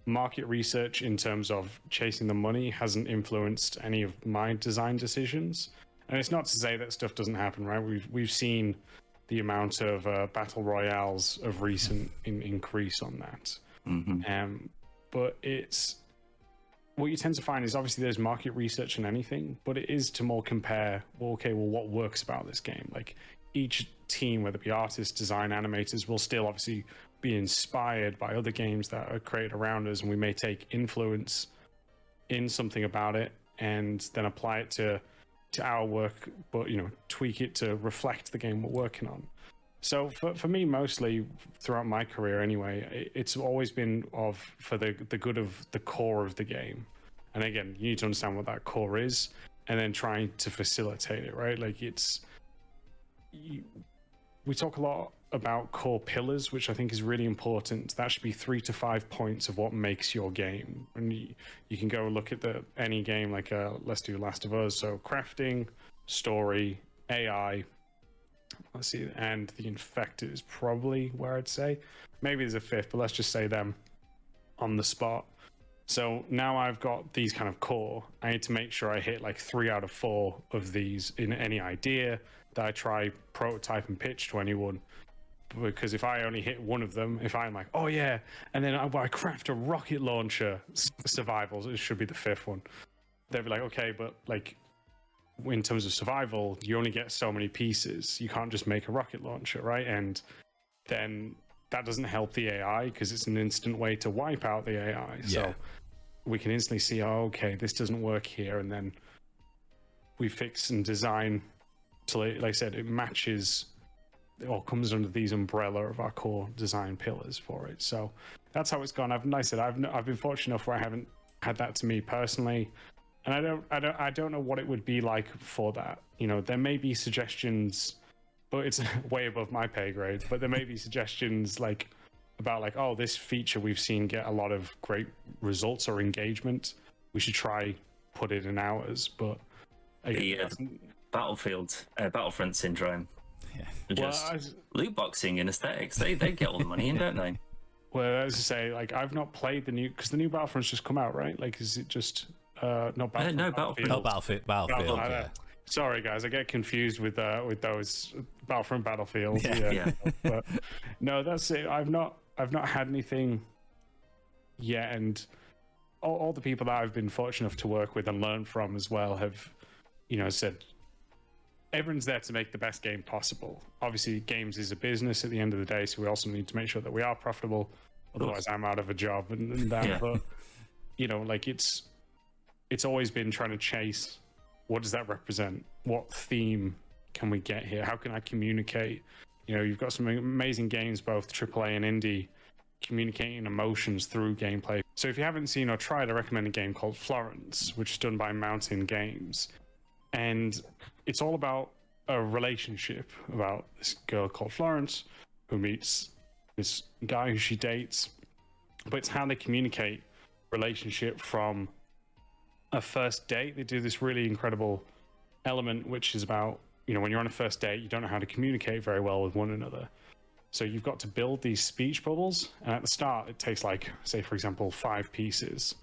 market research in terms of chasing the money hasn't influenced any of my design decisions. And it's not to say that stuff doesn't happen, right? We've seen the amount of battle royales of recent increase on that. But it's what you tend to find is obviously there's market research in anything, but it is to more compare, what works about this game? Like each team, whether it be artists, design, animators, will still obviously be inspired by other games that are created around us, and we may take influence in something about it and then apply it to our work, but tweak it to reflect the game we're working on. So for me, mostly throughout my career anyway, it's always been for the good of the core of the game. And again, you need to understand what that core is and then trying to facilitate it, right? Like we talk a lot about core pillars, which I think is really important. That should be 3 to 5 points of what makes your game. And you can go look at any game, like let's do Last of Us. So crafting, story, AI, let's see, and the infected is probably where I'd say. Maybe there's a fifth, but let's just say them on the spot. So now I've got these kind of core. I need to make sure I hit like 3 out of 4 of these in any idea that I try, prototype, and pitch to anyone. Because if I only hit one of them, if I'm like, oh yeah, and then I craft a rocket launcher, survival, it should be the fifth one. They'd be like, okay, but like in terms of survival, you only get so many pieces. You can't just make a rocket launcher, right? And then that doesn't help the AI because it's an instant way to wipe out the AI. Yeah. So we can instantly see, oh, okay, this doesn't work here. And then we fix and design till, like I said, it matches or comes under these umbrella of our core design pillars for it. So that's how it's gone. I've been fortunate enough where I haven't had that to me personally. And I don't know what it would be like for that. There may be suggestions, but it's way above my pay grade. But there may be suggestions about oh, this feature we've seen get a lot of great results or engagement. We should try put it in ours. But Battlefront syndrome. Yeah. Just loot boxing and aesthetics. They get all the money in, don't they? Well, as I say, I've not played because the new Battlefront's just come out, right? Is it just not Battlefront? No, Battlefield. Oh, Battlefield. Yeah. Sorry, guys, I get confused with those Battlefront, Battlefield. Yeah. But no, that's it. I've not had anything yet, and all the people that I've been fortunate enough to work with and learn from as well have, said everyone's there to make the best game possible. Obviously, games is a business at the end of the day, so we also need to make sure that we are profitable. Otherwise, I'm out of a job and that. Yeah. But it's always been trying to chase, what does that represent? What theme can we get here? How can I communicate? You've got some amazing games, both AAA and indie, communicating emotions through gameplay. So if you haven't seen or tried, I recommend a game called Florence, which is done by Mountain Games. And it's all about a relationship, about this girl called Florence who meets this guy who she dates. But it's how they communicate relationship from a first date. They do this really incredible element, which is about, when you're on a first date, you don't know how to communicate very well with one another. So you've got to build these speech bubbles. And at the start, it takes say, for example, 5 pieces.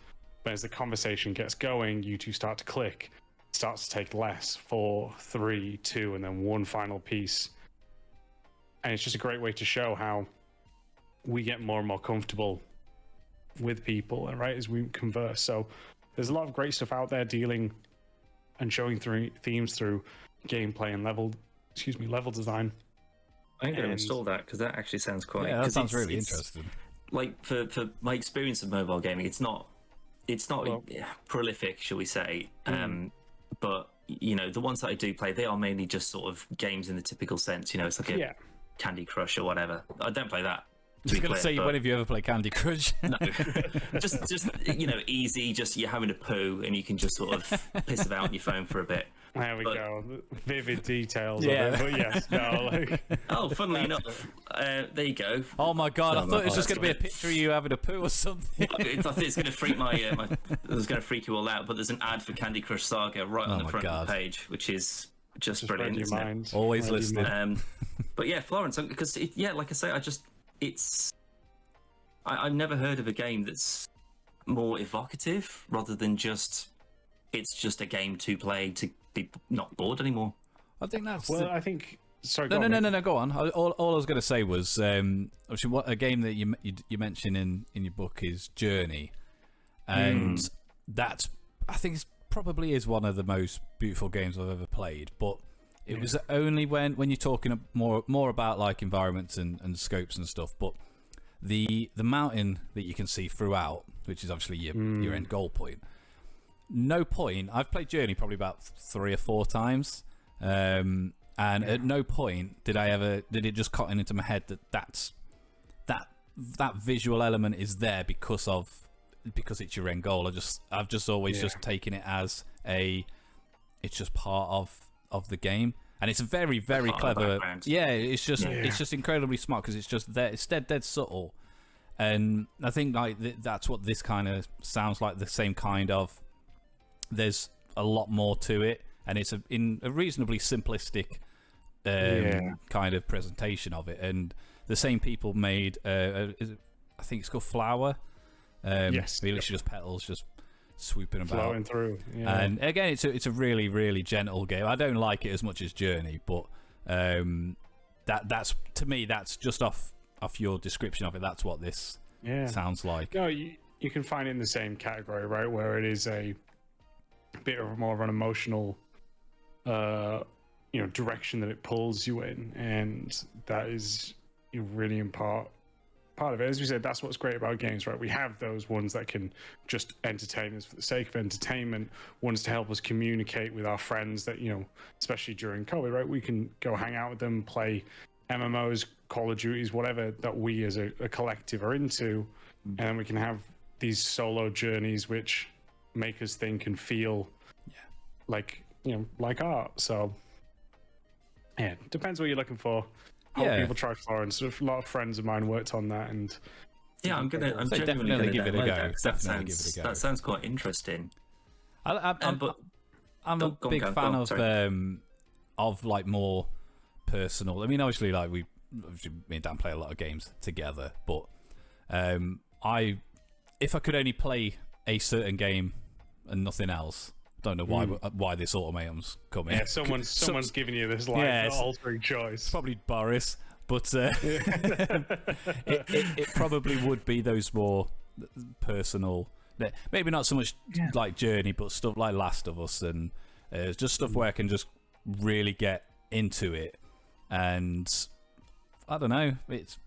But as the conversation gets going, you two start to click. It starts to take less, 4, 3, 2, and then one final piece. And it's just a great way to show how we get more and more comfortable with people, right, as we converse. So there's a lot of great stuff out there dealing and showing through themes through gameplay and level design. I'm going to install that because that actually sounds quite. Yeah, that sounds really interesting. For my experience of mobile gaming, it's not prolific, shall we say? But the ones that I do play, they are mainly just sort of games in the typical sense. It's like a Candy Crush or whatever. I don't play that. I was going to say, when have you ever played Candy Crush? No, just easy. Just you're having a poo, and you can just sort of piss about on your phone for a bit. There we go. Vivid details Yeah. of it. But yes, no. Oh, funnily enough, there you go. Oh my god! I thought it was just going to be a picture of you having a poo or something. I think it's going to freak it was going to freak you all out. But there's an ad for Candy Crush Saga right on the front of the page, which is just brilliant. Your mind. Always listening. But yeah, Florence, because like I say, I've never heard of a game that's more evocative rather than it's just a game to play to be not bored anymore. I think that's. Well, I think. Sorry. No. Go on. All I was going to say was, obviously, what a game that you mentioned in your book is Journey, and that's, I think, it probably is one of the most beautiful games I've ever played. But it was only when you're talking more about like environments and scopes and stuff. But the mountain that you can see throughout, which is obviously your end goal point. No point. I've played Journey probably about 3 or 4 times, and at no point did it just cotton into my head that visual element is there because it's your end goal. I've just always just taken it as it's just part of the game, and it's a very very clever. Yeah, it's just incredibly smart because it's just there. It's dead subtle, and I think like that's what this kind of sounds like. The same kind of. There's a lot more to it, and it's in a reasonably simplistic kind of presentation of it. And the same people made, I think it's called Flower. Yes. Really, just petals just swooping about, flowing through. Yeah. And again, it's a really really gentle game. I don't like it as much as Journey, but that's to me that's just off your description of it. That's what this sounds like. No, you can find it in the same category, right? Where it is a bit of more of an emotional direction that it pulls you in, and that is really part of it. As we said, that's what's great about games, right? We have those ones that can just entertain us for the sake of entertainment, ones to help us communicate with our friends that, especially during COVID, right? We can go hang out with them, play MMOs, Call of Duties, whatever that we as a collective are into, and then we can have these solo journeys which make us think and feel like art. So depends what you're looking for. A lot of people try Florence. A lot of friends of mine worked on that, and I'm definitely gonna give it a go. That sounds quite interesting. I'm a big fan of like more personal. I mean, obviously, like me and Dan play a lot of games together, but if I could only play a certain game and nothing else. Don't know why this ultimatum's coming. Yeah, someone's giving you this life-altering choice. Probably Boris, but it probably would be those more personal. Maybe not so much like Journey, but stuff like Last of Us and just stuff where I can just really get into it. And I don't know, it's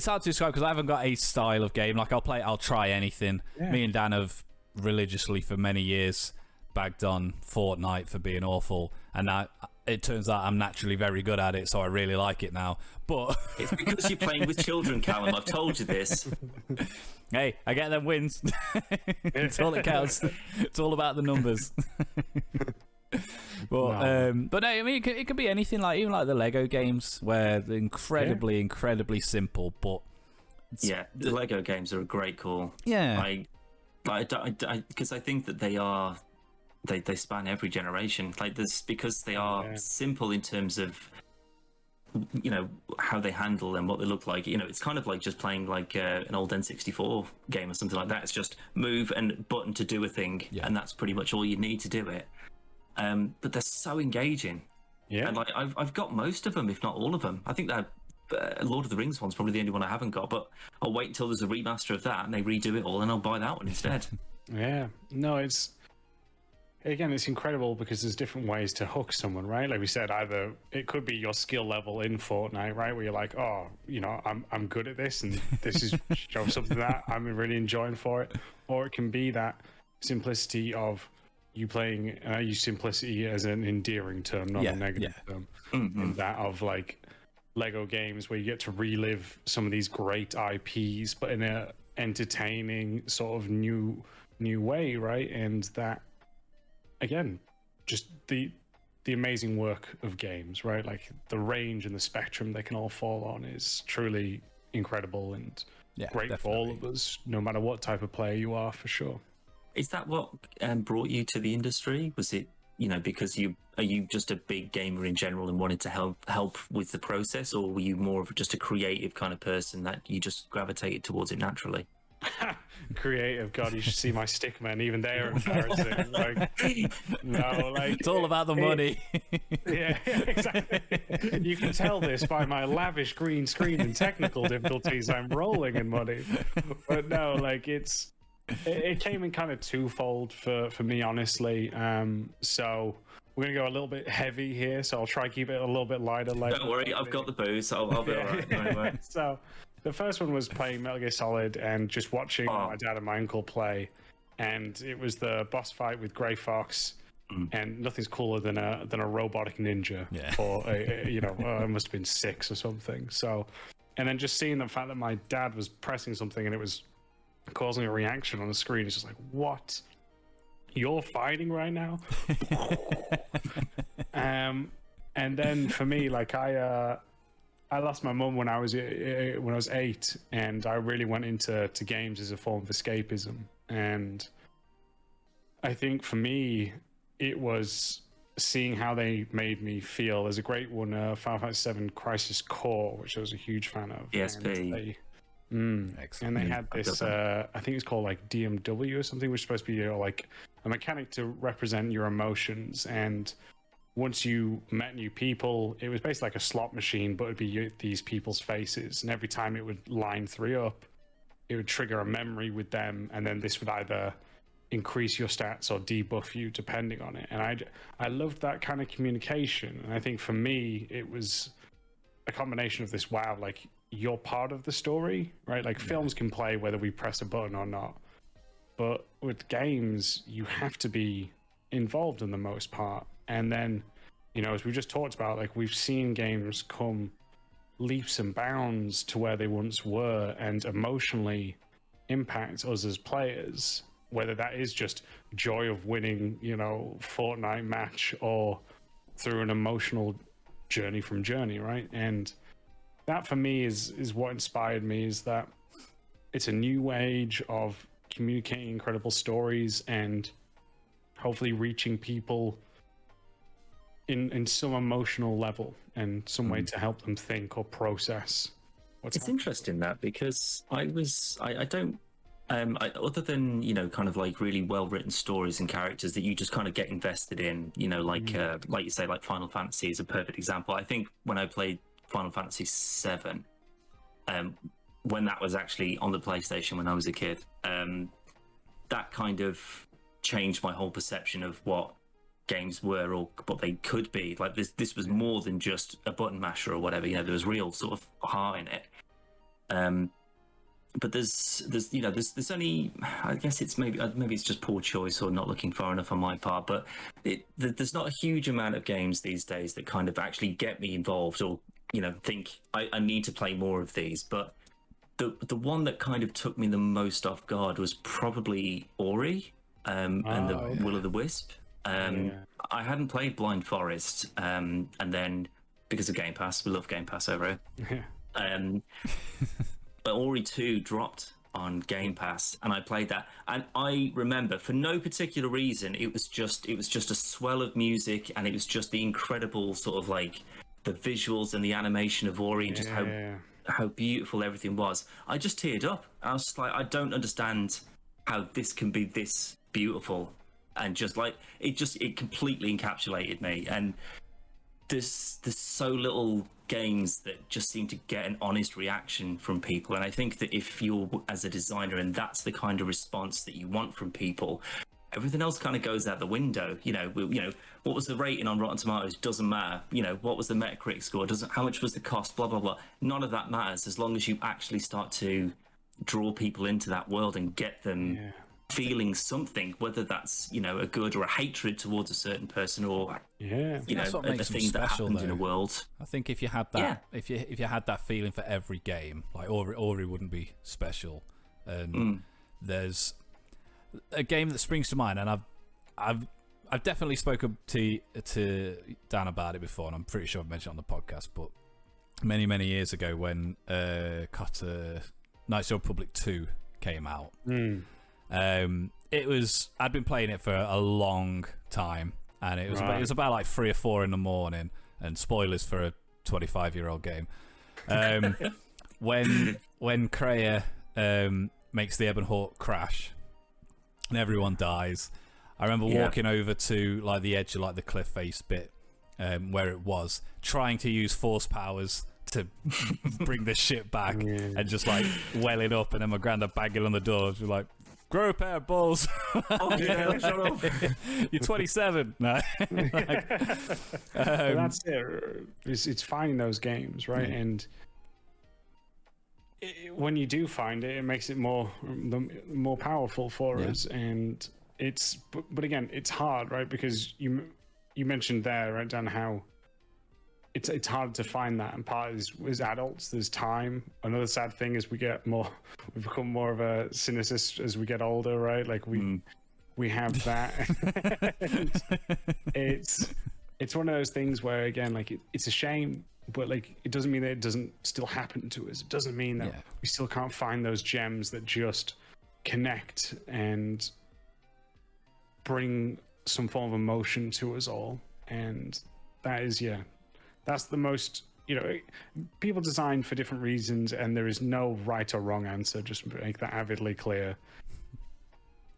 hard to describe because I haven't got a style of game. Like I'll try anything. Yeah. Me and Dan have religiously for many years bagged on Fortnite for being awful, and now it turns out I'm naturally very good at it, so I really like it now. But it's because you're playing with children, Callum. I've told you this. Hey, I get them wins. It's all that counts. It's all about the numbers. But no, I mean it could be anything, like even like the Lego games where they're incredibly simple, but the Lego games are a great call. Because I think that they span every generation. Like this, because they are simple in terms of how they handle them, what they look like. It's kind of like just playing like an old N64 game or something like that. It's just move and button to do a thing, and that's pretty much all you need to do it. But they're so engaging. Yeah, and like I've got most of them, if not all of them. I think that Lord of the Rings one's probably the only one I haven't got, but I'll wait until there's a remaster of that and they redo it all, and I'll buy that one instead. It's incredible because there's different ways to hook someone, right? Like we said, either it could be your skill level in Fortnite, right, where you're like, I'm good at this, and this is something that I'm really enjoying for it, or it can be that simplicity of you playing. Use simplicity as an endearing term, not a negative term. In that of like, Lego games where you get to relive some of these great IPs, but in a entertaining sort of new way, right? And that, again, just the amazing work of games, right? Like the range and the spectrum they can all fall on is truly incredible and great definitely. for all of us, no matter what type of player you are, for sure. Is that what brought you to the industry? Was it, because are you just a big gamer in general and wanted to help with the process, or were you more of just a creative kind of person that you just gravitated towards it naturally? Creative, God, you should see my stick men. Even they are embarrassing. It's all about the money. Yeah, exactly. You can tell this by my lavish green screen and technical difficulties. I'm rolling in money, but no, it came in kind of twofold for me, honestly. So we're gonna go a little bit heavy here, so I'll try to keep it a little bit lighter. Don't worry, I've got the booze. I'll be all right. Anyway. So the first one was playing Metal Gear Solid and just watching my dad and my uncle play, and it was the boss fight with Grey Fox. And nothing's cooler than a robotic ninja. For I must have been 6 or something. So, and then just seeing the fact that my dad was pressing something and it was causing a reaction on the screen, it's just like, what? You're fighting right now? And then for me, I lost my mum when I was 8, and I really went into games as a form of escapism. And I think for me, it was seeing how they made me feel. There's a great one, Final Fantasy VII Crisis Core, which I was a huge fan of. ESP. Excellent. And they had this, I think it's called DMW or something, which is supposed to be a mechanic to represent your emotions. And once you met new people, it was basically like a slot machine, but it'd be these people's faces. And every time it would line 3 up, it would trigger a memory with them. And then this would either increase your stats or debuff you depending on it. And I loved that kind of communication. And I think for me, it was a combination of this, wow, you're part of the story, right? Films can play whether we press a button or not. But with games, you have to be involved in the most part. And then, as we just talked about, we've seen games come leaps and bounds to where they once were and emotionally impact us as players, whether that is just joy of winning, Fortnite match, or through an emotional journey from Journey, right? And that for me is what inspired me, is that it's a new age of communicating incredible stories and hopefully reaching people in some emotional level and some way to help them think or process what's happening. Interesting that, because I don't other than really well written stories and characters that you just kind of get invested in, like you say, like Final Fantasy is a perfect example. I think when I played Final Fantasy VII, when that was actually on the PlayStation when I was a kid, that kind of changed my whole perception of what games were or what they could be. This was more than just a button masher or whatever. There was real sort of heart in it. But there's only, I guess it's maybe it's just poor choice or not looking far enough on my part, but there's not a huge amount of games these days that kind of actually get me involved or think I need to play more of these. But the one that kind of took me the most off guard was probably Ori and the Will of the Wisp. I hadn't played Blind Forest, and then because of Game Pass, we love Game Pass over here. But Ori 2 dropped on Game Pass, and I played that. And I remember, for no particular reason, it was just a swell of music, and it was just the incredible sort of the visuals and the animation of Ori, and just how beautiful everything was. I just teared up. I was just I don't understand how this can be this beautiful, and just it completely encapsulated me. And there's so little games that just seem to get an honest reaction from people, and I think that if you're as a designer and that's the kind of response that you want from people, everything else kind of goes out the window. What was the rating on Rotten Tomatoes doesn't matter. What was the Metacritic score doesn't. How much was the cost? Blah blah blah. None of that matters as long as you actually start to draw people into that world and get them feeling something, whether that's a good or a hatred towards a certain person, or that's what makes a them thing that special, happens in a though. world. I think if you had that, if you had that feeling for every game, like Ori wouldn't be special. And there's a game that springs to mind, and I've definitely spoken to Dan about it before, and I'm pretty sure I've mentioned it on the podcast. But many years ago, when Knights of the Republic 2 came out, I'd been playing it for a long time, and it was about like 3 or 4 in the morning. And spoilers for a 25-year-old game. When Kreia makes the Ebon Hawk crash and everyone dies, I remember walking over to like the edge of like the cliff face bit where it was, trying to use force powers to bring the ship back, and just like welling up, and then my granddad banging on the door, just like, grow a pair of balls. Oh yeah, shut up. You're 27. No. That's it. It's finding those games, right? And when you do find it, it makes it more powerful for us. And but again, it's hard, right? Because you mentioned there, right, Dan, how it's hard to find that, and part is adults. There's time. Another sad thing is we become more of a cynicist as we get older, right? Like we have that. It's one of those things where, again, like it's a shame, but like it doesn't mean that it doesn't still happen to us. It doesn't mean that we still can't find those gems that just connect and bring some form of emotion to us all. And that is that's the most, people design for different reasons, and there is no right or wrong answer. Just make that avidly clear.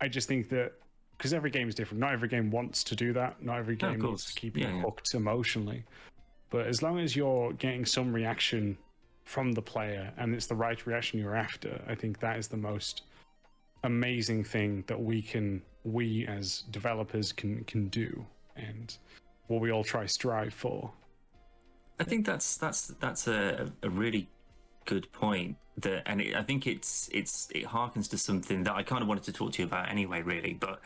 I just think that because every game is different, not every game wants to do that. Not every game wants to keep you hooked emotionally. But as long as you're getting some reaction from the player, and it's the right reaction you're after, I think that is the most amazing thing that we as developers can do, and what we all strive for. I think that's a really good point. I think it harkens to something that I kind of wanted to talk to you about anyway, really. But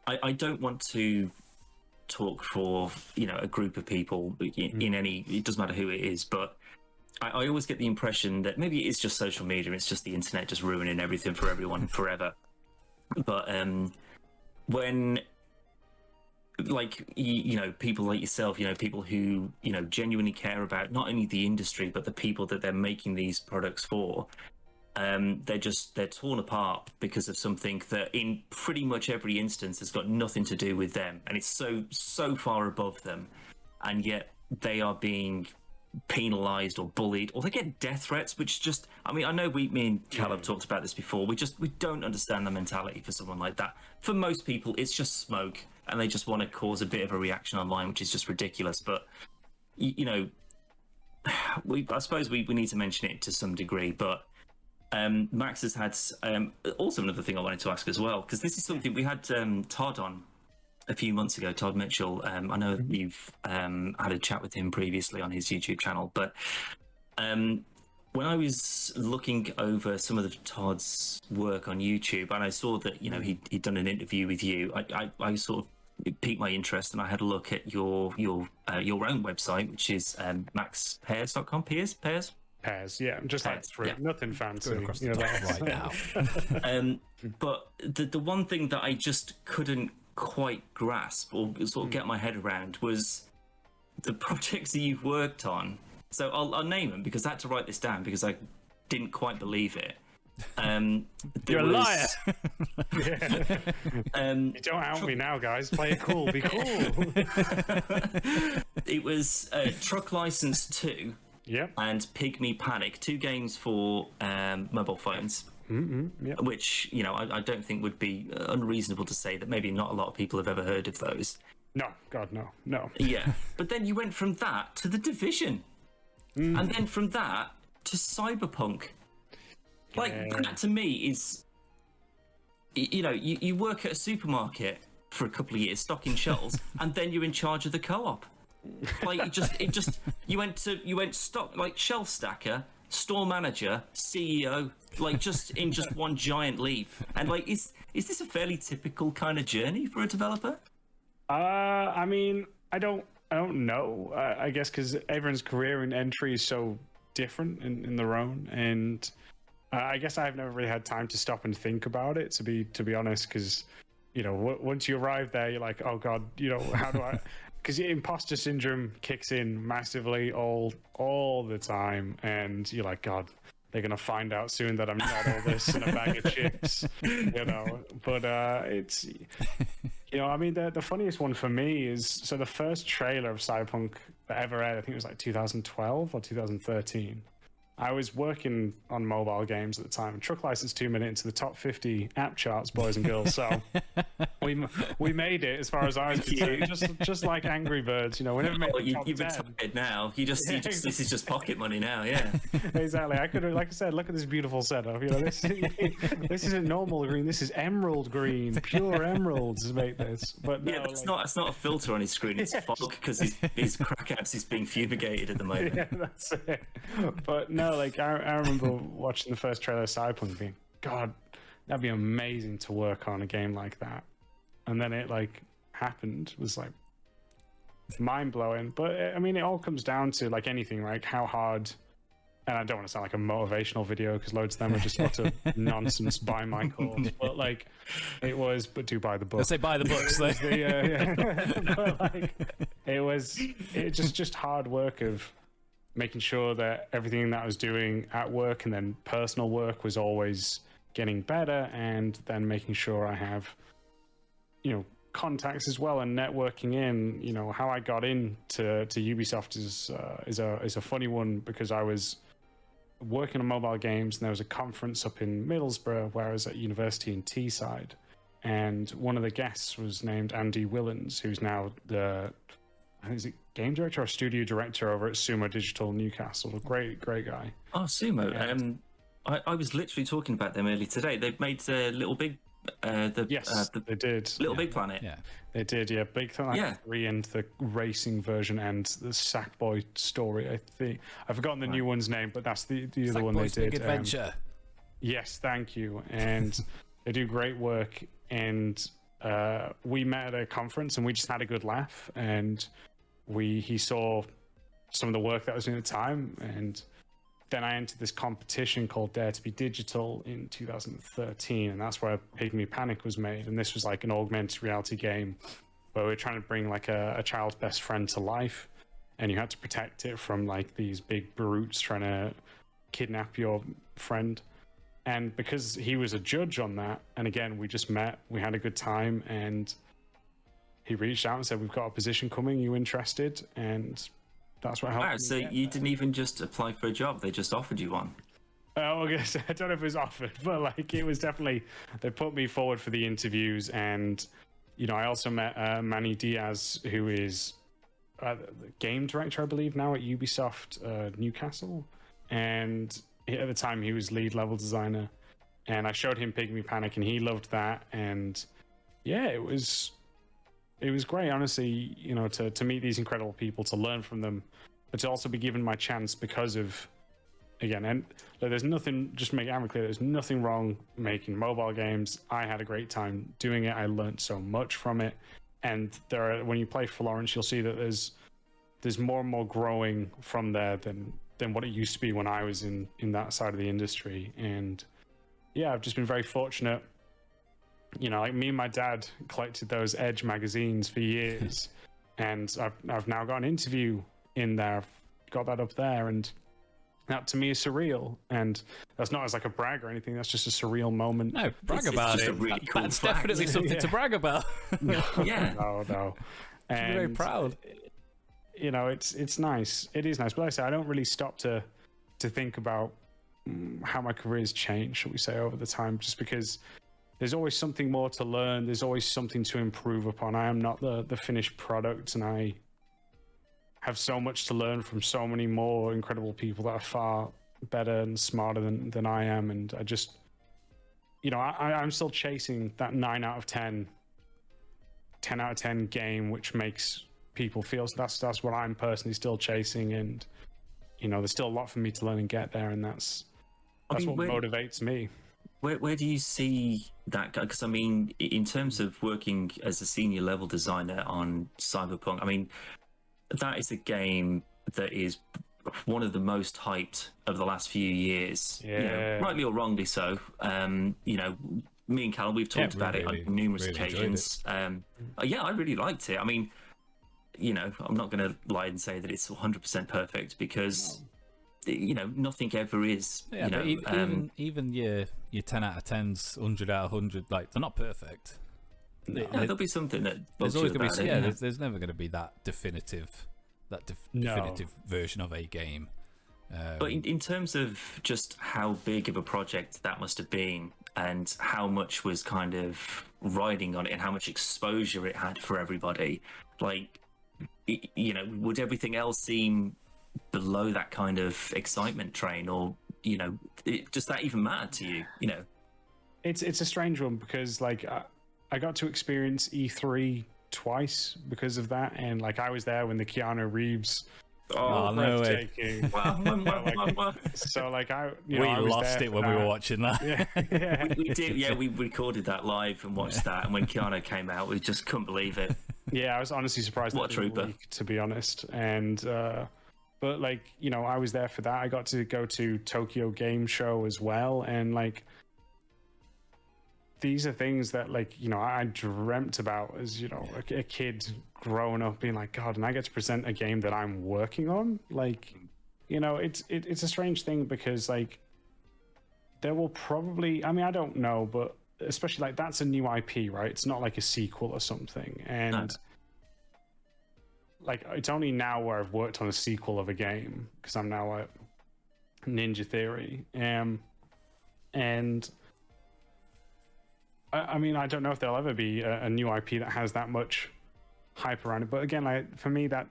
I don't want to talk for a group of people in any. It doesn't matter who it is, but I always get the impression that maybe it's just social media. It's just the internet just ruining everything for everyone forever. But when people like yourself, people who genuinely care about not only the industry but the people that they're making these products for, they're torn apart because of something that in pretty much every instance has got nothing to do with them, and it's so far above them, and yet they are being penalized or bullied, or they get death threats, which just, I know me and Cal have talked about this before. We don't understand the mentality for someone like that. For most people, it's just smoke, and they just want to cause a bit of a reaction online, which is just ridiculous. But I suppose we need to mention it to some degree. But Max has had also another thing I wanted to ask as well, because this is something we had Todd on a few months ago, Todd Mitchell. I know you've had a chat with him previously on his YouTube channel, but when I was looking over some of Todd's work on YouTube, and I saw that he'd done an interview with you, I sort of, it piqued my interest, and I had a look at your own website, which is maxpears.com. Pears, yeah, just like nothing fancy. Across the top right now. But the one thing that I just couldn't quite grasp or sort of get my head around was the projects that you've worked on. So I'll name them, because I had to write this down because I didn't quite believe it. You're a liar. You don't out me now, guys. Play it cool. Be cool. It was Truck License 2 and Pygmy Panic, 2 games for mobile phones. Which I don't think would be unreasonable to say that maybe not a lot of people have ever heard of those. No, God, no. Yeah, but then you went from that to The Division, and then from that to Cyberpunk. That to me is, you work at a supermarket for a couple of years stocking shelves, and then you're in charge of the co-op. You went stock, like, shelf stacker, store manager, CEO, like just in just one giant leap. And like, is this a fairly typical kind of journey for a developer? I mean, I don't know. I guess because everyone's career and entry is so different in their own, and I guess I've never really had time to stop and think about it. To be honest, because once you arrive there, you're like, oh god, how do I? Because imposter syndrome kicks in massively all the time, and you're like, God, they're gonna find out soon that I'm not all this in a bag of chips, But it's, I mean, the funniest one for me is the first trailer of Cyberpunk that ever aired, I think it was like 2012 or 2013. I was working on mobile games at the time. Truck License 2 made it into the top 50 app charts, boys and girls. So we made it as far as I was concerned. Just like Angry Birds, we never made the top 10. You've retired now. This is just pocket money now. Yeah, exactly. I could have, like I said, look at this beautiful setup. This isn't normal green. This is emerald green, pure emeralds to make this. But no, it's not a filter on his screen. It's fog because his crack apps is being fumigated at the moment. Yeah, that's it. But no. I remember watching the first trailer of Cyberpunk being, God, that'd be amazing to work on a game like that. And then it happened. It was mind blowing. But I mean, it all comes down to anything, right? How hard. And I don't want to sound like a motivational video because loads of them are just utter nonsense. Buy my course, but but do buy the book. Let's say buy the books. It's just hard work of making sure that everything that I was doing at work and then personal work was always getting better, and then making sure I have, contacts as well and networking in. How I got into Ubisoft is a funny one, because I was working on mobile games and there was a conference up in Middlesbrough where I was at university in Teesside, and one of the guests was named Andy Willens, who's now is it game director or studio director over at Sumo Digital Newcastle. A great guy. Oh, Sumo. And, I was literally talking about them earlier today. They've made Little Big. They did. Little Big Planet. Yeah, they did. Yeah, Big Planet 3 and the racing version and the Sackboy story. I think I've forgotten the new one's name, but that's the other one they did. Big Adventure. Yes, thank you. And they do great work. And we met at a conference and we just had a good laugh. And he saw some of the work that I was doing at the time, and then I entered this competition called Dare to Be Digital in 2013, and that's where Pygmy Panic was made. And this was an augmented reality game where we were trying to bring a child's best friend to life, and you had to protect it from these big brutes trying to kidnap your friend. And because he was a judge on that, and again, we just met, we had a good time, and he reached out and said, we've got a position coming, you interested? And that's what helped. Wow, so you didn't even just apply for a job, they just offered you one? I guess I don't know if it was offered, but it was definitely, they put me forward for the interviews. And I also met Manny Diaz, who is the game director, I believe, now at Ubisoft Newcastle. And at the time he was lead level designer, and I showed him Pygmy Panic and he loved that. And yeah, it was great, honestly, to meet these incredible people, to learn from them, but to also be given my chance because of, again, and there's nothing, just to make it clear, there's nothing wrong making mobile games. I had a great time doing it. I learned so much from it. And when you play Florence, you'll see that there's more and more growing from there than what it used to be when I was in that side of the industry. And yeah, I've just been very fortunate. Me and my dad collected those Edge magazines for years, and I've now got an interview in there. I've got that up there, and that to me is surreal. And that's not as a brag or anything. That's just a surreal moment. No, brag about it. Really cool that's fact. definitely something to brag about. Yeah. No. And, very proud. It's nice. It is nice. But like I say, I don't really stop to think about how my career's changed, shall we say, over the time, just because there's always something more to learn. There's always something to improve upon. I am not the finished product, and I have so much to learn from so many more incredible people that are far better and smarter than I am. And I just, I'm still chasing that 9 out of 10, 10 out of 10 game, which makes people feel. So that's what I'm personally still chasing. And there's still a lot for me to learn and get there, and that's what motivates me. Where do you see that? Because I mean, in terms of working as a senior level designer on Cyberpunk, I mean, that is a game that is one of the most hyped of the last few years. Yeah, rightly or wrongly so. Me and Callum, we've talked about it on numerous occasions. Yeah, I really liked it. I mean, I'm not going to lie and say that it's 100% perfect because, nothing ever is. Yeah, but even your 10 out of 10s, 100 out of 100, like, they're not perfect. There'll be something that there's always going to be. Yeah, there's never going to be that definitive version of a game. But in terms of just how big of a project that must have been, and how much was kind of riding on it, and how much exposure it had for everybody, like, would everything else seem below that kind of excitement train, or does that even matter to you? It's a strange one because like I got to experience E3 twice because of that, and like I was there when the Keanu Reeves. Oh, no way. So like we lost it when we were watching that. Yeah. We did. Yeah, we recorded that live and watched that, and when Keanu came out, we just couldn't believe it. Yeah, I was honestly surprised. What a trooper, to be honest. And but like I was there for that. I got to go to Tokyo Game Show as well, and like these are things that like I dreamt about as a kid growing up, being like, God, and I get to present a game that I'm working on. Like it's a strange thing because like there will probably, I mean, I don't know, but especially like that's a new IP, right? It's not like a sequel or something, and like it's only now where I've worked on a sequel of a game because I'm now at Ninja Theory, and I mean, I don't know if there'll ever be a new IP that has that much hype around it. But again, like for me, that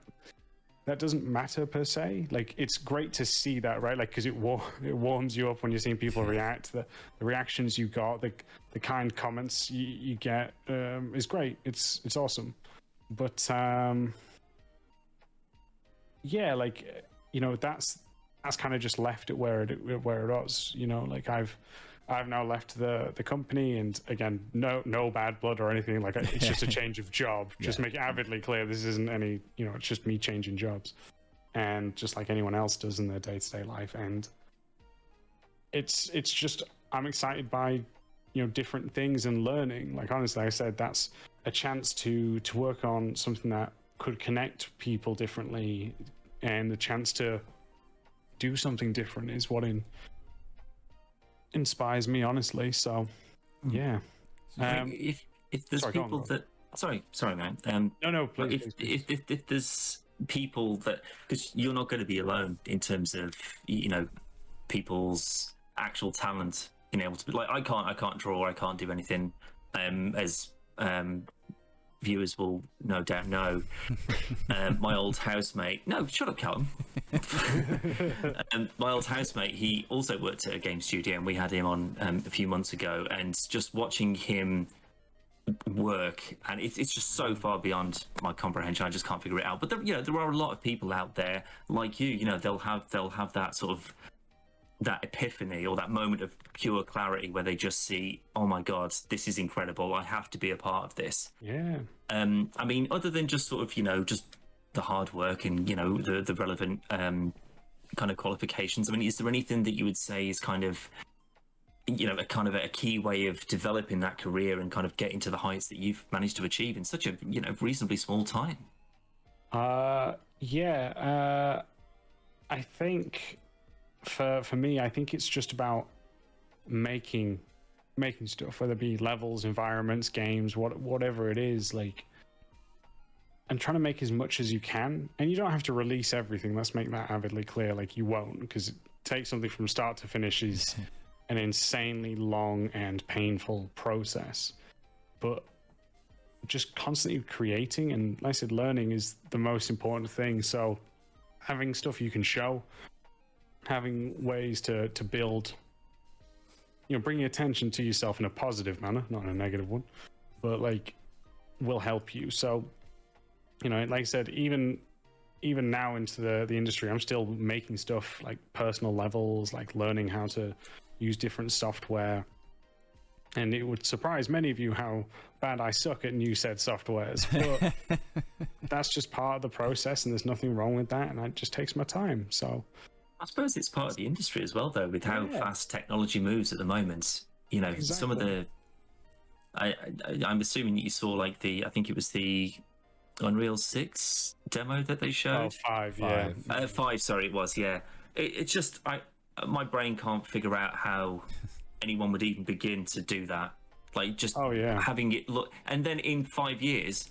doesn't matter per se. Like it's great to see that, right? Like because it warms you up when you're seeing people react. The reactions you got, the kind comments you get is great. It's awesome. But yeah, like that's kind of just left it where it was. Like I've now left the company, and again, no bad blood or anything. Like it's just a change of job. Just make it avidly clear this isn't any, it's just me changing jobs, and just like anyone else does in their day-to-day life. And it's just I'm excited by different things and learning. Like honestly, like I said, that's a chance to work on something that could connect people differently, and the chance to do something different is what inspires me, honestly. So yeah. If there's people that sorry man, no please, if there's people that, because you're not going to be alone in terms of people's actual talent being able to be like, I can't draw, I can't do anything, as viewers will no doubt know. My old housemate, no, shut up, Callum. My old housemate, he also worked at a game studio, and we had him on a few months ago, and just watching him work, and it's just so far beyond my comprehension. I just can't figure it out. But there are a lot of people out there like you. They'll have that sort of that epiphany or that moment of pure clarity where they just see, oh my God, this is incredible. I have to be a part of this. Yeah. I mean, other than just sort of, just the hard work and, the relevant kind of qualifications, I mean, is there anything that you would say is kind of, a key way of developing that career and kind of getting to the heights that you've managed to achieve in such a, reasonably small time? Yeah. I think for me, I think it's just about making stuff, whether it be levels, environments, games, whatever it is, like, and trying to make as much as you can. And you don't have to release everything. Let's make that avidly clear. Like, you won't, because it takes something from start to finish is an insanely long and painful process. But just constantly creating and, like I said, learning is the most important thing. So having stuff you can show, having ways to build, bringing attention to yourself in a positive manner, not in a negative one, but like will help you. So, like I said, even even now into the industry, I'm still making stuff like personal levels, like learning how to use different software. And it would surprise many of you how bad I suck at new said softwares. But that's just part of the process, and there's nothing wrong with that. And it just takes my time. So I suppose it's part of the industry as well, though, with how fast technology moves at the moment. You know, some of the... I'm assuming you saw like I think it was the Unreal 6 demo that they showed. Oh, 5, yeah. 5, sorry, it was, yeah. It's just, my brain can't figure out how anyone would even begin to do that. Like, just having it look... And then in 5 years,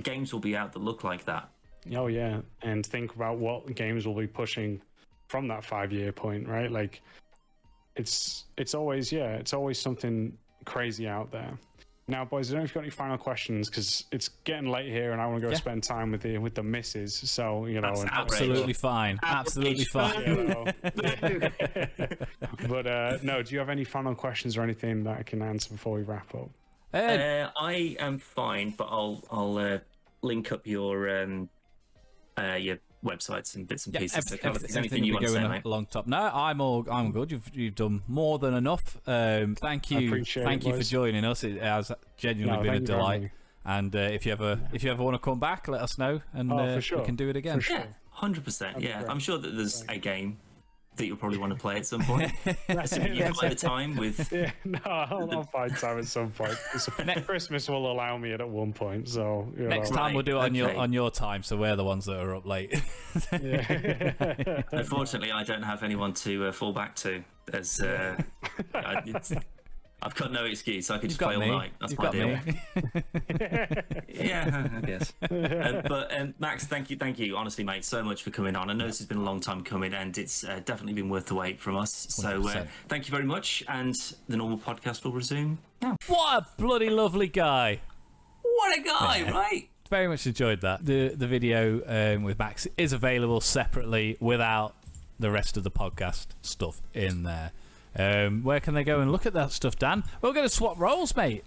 games will be out that look like that. Oh, yeah. And think about what games will be pushing from that 5-year point, right? Like, it's always something crazy out there. Now, boys, I don't know if you've got any final questions, because it's getting late here and I want to go spend time with the missus. So, you know, absolutely fine. Absolutely fine. You know, but no, do you have any final questions or anything that I can answer before we wrap up? I am fine, but I'll link up your websites and bits and pieces. So if there's anything you want to say, mate. Long top. No, I'm good. You've done more than enough. Thank you for joining us. It has genuinely been a delight. And if you ever want to come back, let us know, and for sure. we can do it again. For sure. Yeah, 100%. Yeah, I'm sure that there's a game that you'll probably want to play at some point. Assuming you find the time with... Yeah, no, I'll find time at some point. Christmas will allow me at one point, so... Next time we'll do it on your time, so we're the ones that are up late. Unfortunately, I don't have anyone to fall back to, as... I've got no excuse. I could just play all night. That's my deal. Yeah, I guess. But Max, thank you, honestly, mate, so much for coming on. I know this has been a long time coming, and it's definitely been worth the wait from us. So thank you very much, and the normal podcast will resume now. What a bloody lovely guy! What a guy, right? Very much enjoyed that. The video with Max is available separately without the rest of the podcast stuff in there. Where can they go and look at that stuff, Dan? We're going to swap roles, mate.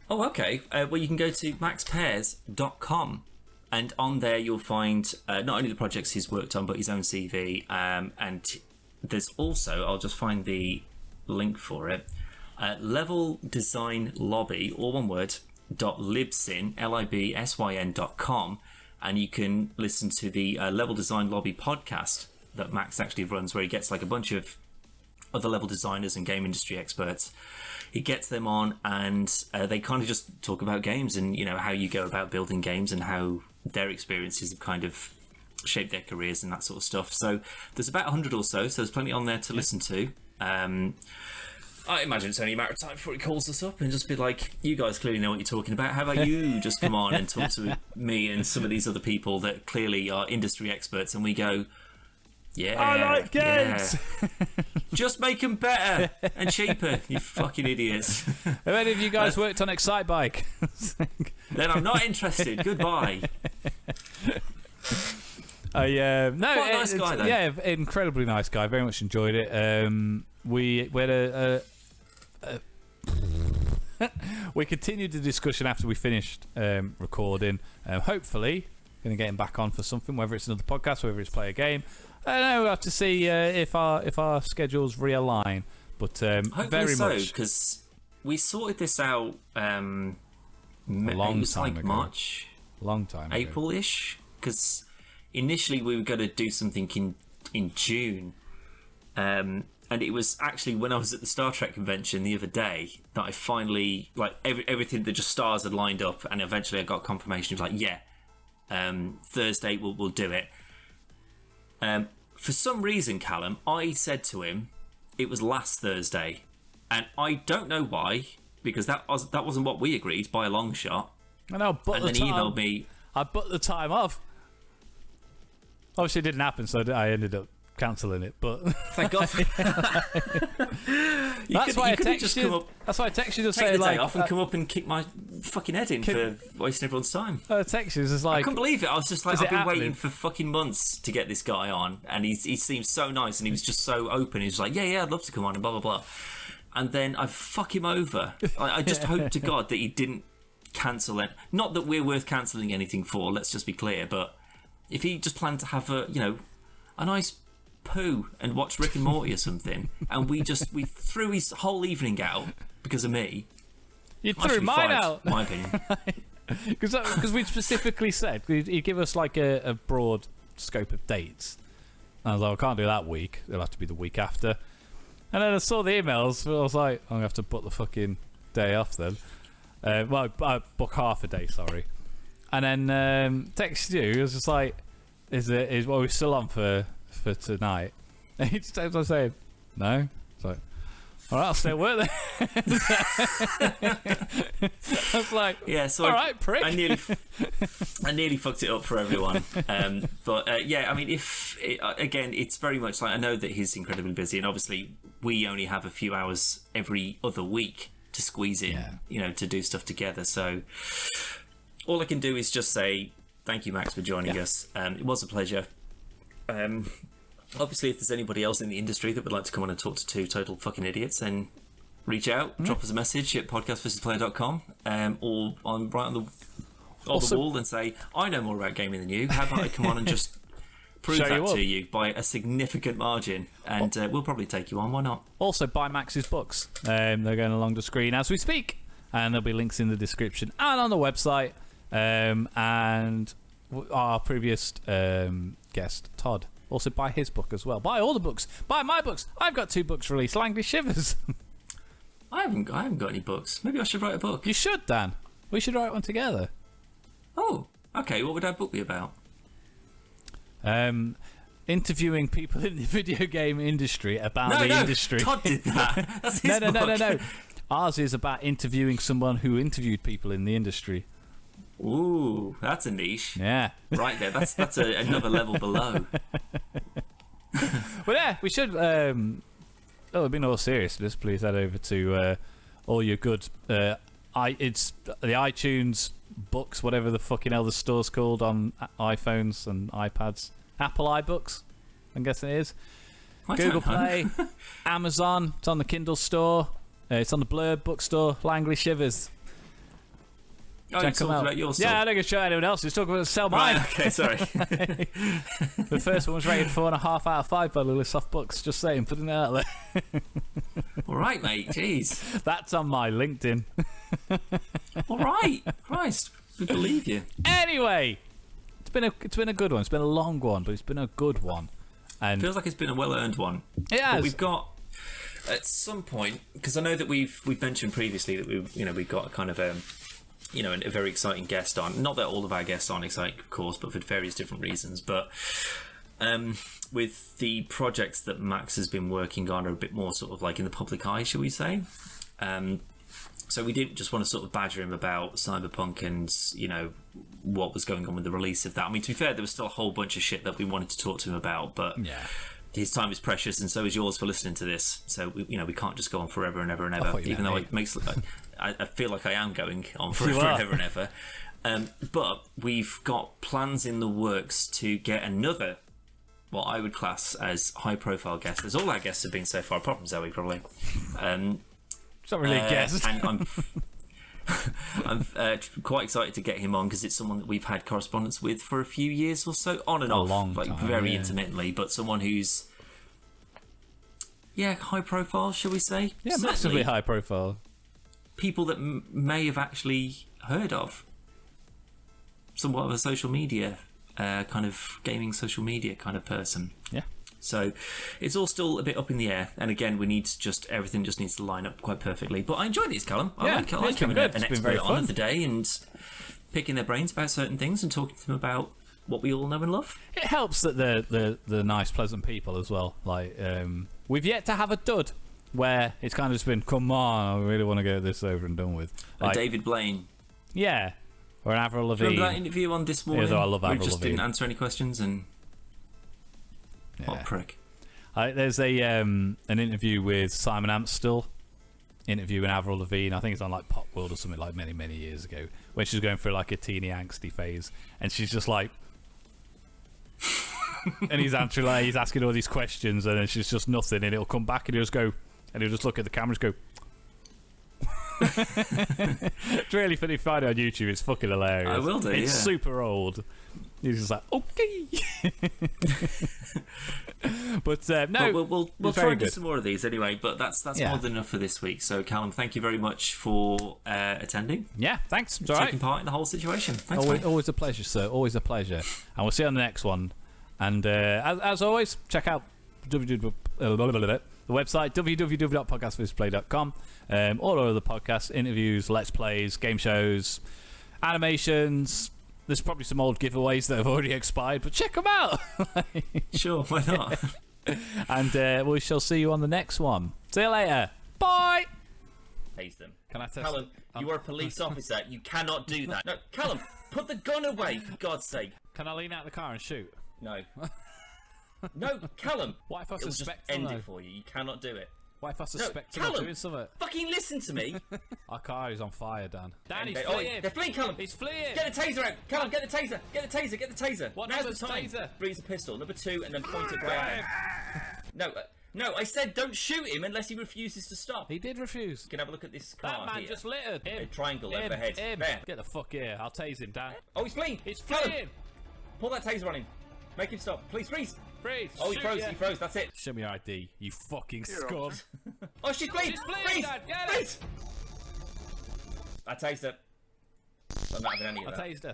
Oh, okay. Well, you can go to maxpears.com, and on there you'll find not only the projects he's worked on, but his own CV. And there's also, I'll just find the link for it, Level Design Lobby, all one word, .libsyn, libsyn.com, and you can listen to the Level Design Lobby podcast that Max actually runs, where he gets like a bunch of other level designers and game industry experts. He gets them on, and they kind of just talk about games and, you know, how you go about building games and how their experiences have kind of shaped their careers and that sort of stuff. So there's about 100 or so there's plenty on there to listen to. I imagine it's only a matter of time before he calls us up and just be like, you guys clearly know what you're talking about. How about you just come on and talk to me and some of these other people that clearly are industry experts, and we go, yeah, I like games. Yeah. Just make them better and cheaper, you fucking idiots. Have any of you guys worked on Excitebike? Then I'm not interested. Goodbye. No, what a nice guy, though. Yeah, incredibly nice guy. Very much enjoyed it. We had we continued the discussion after we finished recording. Hopefully, going to get him back on for something, whether it's another podcast, whether it's play a game. I don't know. We'll have to see if our schedules realign. But hopefully very so, much, because we sorted this out. A long time ago. March, long time ago. April-ish, because initially we were going to do something in June, and it was actually when I was at the Star Trek convention the other day that I finally, like, everything, that just stars had lined up, and eventually I got confirmation. It was like, yeah, Thursday we'll do it. For some reason, Callum, I said to him it was last Thursday, and I don't know why, because that wasn't what we agreed by a long shot. I know, but and then he emailed me. I put the time off. Obviously, it didn't happen, so I ended up cancelling it. But thank God. That's why I texted you. That's why I texted you to say, take the like, day off and come up and kick my fucking head in for wasting everyone's time. Text you is like, I couldn't believe it. I was just like, I've been waiting for fucking months to get this guy on, and he seems so nice, and he was just so open. He was like, yeah, I'd love to come on, and blah blah blah. And then I fuck him over. I just hope to God that he didn't cancel it. Not that we're worth cancelling anything for. Let's just be clear, but if he just planned to have a nice poo and watch Rick and Morty or something, and we threw his whole evening out because of me. You threw mine out. In my opinion. Because we specifically said he'd give us like a broad scope of dates. And I was like, I can't do that week. It'll have to be the week after. And then I saw the emails. I was like, I'm gonna have to book the fucking day off then. Well, I book half a day, sorry. And then texted you. It was just like, we're still on for tonight? And he just kept on saying, no. It's like, all right, I'll stay at work then. I was like, yeah, so all right, prick. I nearly fucked it up for everyone. But I mean, again, it's very much like, I know that he's incredibly busy, and obviously we only have a few hours every other week to squeeze in, to do stuff together. So all I can do is just say thank you, Max, for joining us. It was a pleasure. Obviously, if there's anybody else in the industry that would like to come on and talk to two total fucking idiots, then reach out, drop us a message at podcastversusplayer.com, or on the wall and say, I know more about gaming than you. How about I come on and just prove that to you by a significant margin, and we'll probably take you on. Why not? Also, buy Max's books. They're going along the screen as we speak, and there'll be links in the description and on the website. And our previous guest, Todd, also buy his book as well. Buy all the books. Buy my books. I've got 2 books released. Langley Shivers. I haven't got any books. Maybe I should write a book. You should, Dan. We should write one together. Oh, okay. What would that book be about? Interviewing people in the video game industry about industry. Todd did that. That's his book. No. Ours is about interviewing someone who interviewed people in the industry. Ooh, that's a niche. Yeah. Right there. That's another level below. Well, yeah, we should. In all seriousness, please head over to all your good. It's the iTunes books, whatever the fucking hell the store's called on iPhones and iPads. Apple iBooks, I'm guessing it is. Google Play, Amazon. It's on the Kindle store. It's on the Blurb bookstore. Langley Shivers. Oh, you're talking about your store? Yeah, I don't give a shit about anyone else. Just talking about sell mine. Right, okay, sorry. The first one was rated 4.5 out of 5 by Ubisoft Books. Just saying, putting it out there. All right, mate. Jeez. That's on my LinkedIn. All right. Christ, we believe you. Anyway, it's been a good one. It's been a long one, but it's been a good one. And feels like it's been a well-earned one. It has. But we've got at some point, because I know that we've mentioned previously that we've got a kind of a very exciting guest on. Not that all of our guests aren't exciting, of course, but for various different reasons. But with the projects that Max has been working on are a bit more sort of like in the public eye, shall we say. So we didn't just want to sort of badger him about Cyberpunk and, what was going on with the release of that. I mean, to be fair, there was still a whole bunch of shit that we wanted to talk to him about, but his time is precious, and so is yours for listening to this. So, we can't just go on forever and ever and ever, even though it makes... I feel like I am going on forever and ever and ever. But we've got plans in the works to get another, what I would class as high-profile guest. As all our guests have been so far, apart from Zoe, probably. It's not really a guest. And I'm quite excited to get him on because it's someone that we've had correspondence with for a few years or so, on and off, long like time, very intermittently. But someone who's high profile, shall we say? Yeah, massively high profile. People that may have actually heard of. Somewhat of a social media kind of gaming social media kind of person. Yeah. So it's all still a bit up in the air, and again, everything just needs to line up quite perfectly. But I enjoy these, Callum. I like having an expert on of the day and picking their brains about certain things and talking to them about what we all know and love. It helps that they're nice, pleasant people as well. Like we've yet to have a dud where it's kind of just been, come on, I really want to get this over and done with. Like David Blaine. Yeah. Or an Avril Lavigne. Remember that interview on This Morning? Yeah, I love Avril Lavigne. Just didn't Lavigne. answer any questions and... What a prick. There's an interview with Simon Amstel, interviewing Avril Lavigne. I think it's on like Pop World or something like many, many years ago, when she's going through like a teeny angsty phase, and she's just like, and he's answering, like, he's asking all these questions, and then she's just nothing, and it'll come back, and he'll just go, and he'll just look at the camera and just go, It's really funny. Find it on YouTube. It's fucking hilarious. I will do. It's yeah. super old. He's just like, okay. But no, But we'll it's try very and do good. some more of these anyway. But that's Yeah. more than enough for this week. So Callum, thank you very much for attending, Yeah, thanks. It's all taking right. part in the whole situation. Thanks, mate. Always a pleasure, sir. Always a pleasure. And we'll see you on the next one. And as always, check out the website www.podcastforthisplay.com. All our other podcasts, interviews, let's plays, game shows, animations. There's probably some old giveaways that have already expired, but check them out. Sure, why not? And we shall see you on the next one. See you later. Bye. Tase them. Can I test? Callum, you are a police officer. You cannot do that. No, Callum, put the gun away, for God's sake. Can I lean out the car and shoot? No. No, Callum. What if I It'll just suspect end them, it though? for you. You cannot do it. What if I suspect someone Callum! doing something? Fucking listen to me. Our car is on fire, Dan. Dan, he's They're fleeing. fleeing, Callum. He's fleeing. Get the taser out. Callum, get the taser. Get the taser. Get the taser. What Now's number's the time. taser? Breathe a pistol. Number 2, and then point it where. No, I said don't shoot him unless he refuses to stop. He did refuse. You can have a look at this car That man here. just littered. Him. A triangle him. overhead. Him. There. Get the fuck here. I'll tase him, Dan. Oh, he's fleeing. He's Callum, fleeing. pull that taser on him. Make him stop. Please freeze. Freeze. Oh, he Shoot froze. ya. He froze. That's it. Show me your ID, you fucking scum. Oh, she's fleeing. She's fleeing, Freeze. Dad. Get her. Freeze. I tased her. I'm not having any of I that. tased her.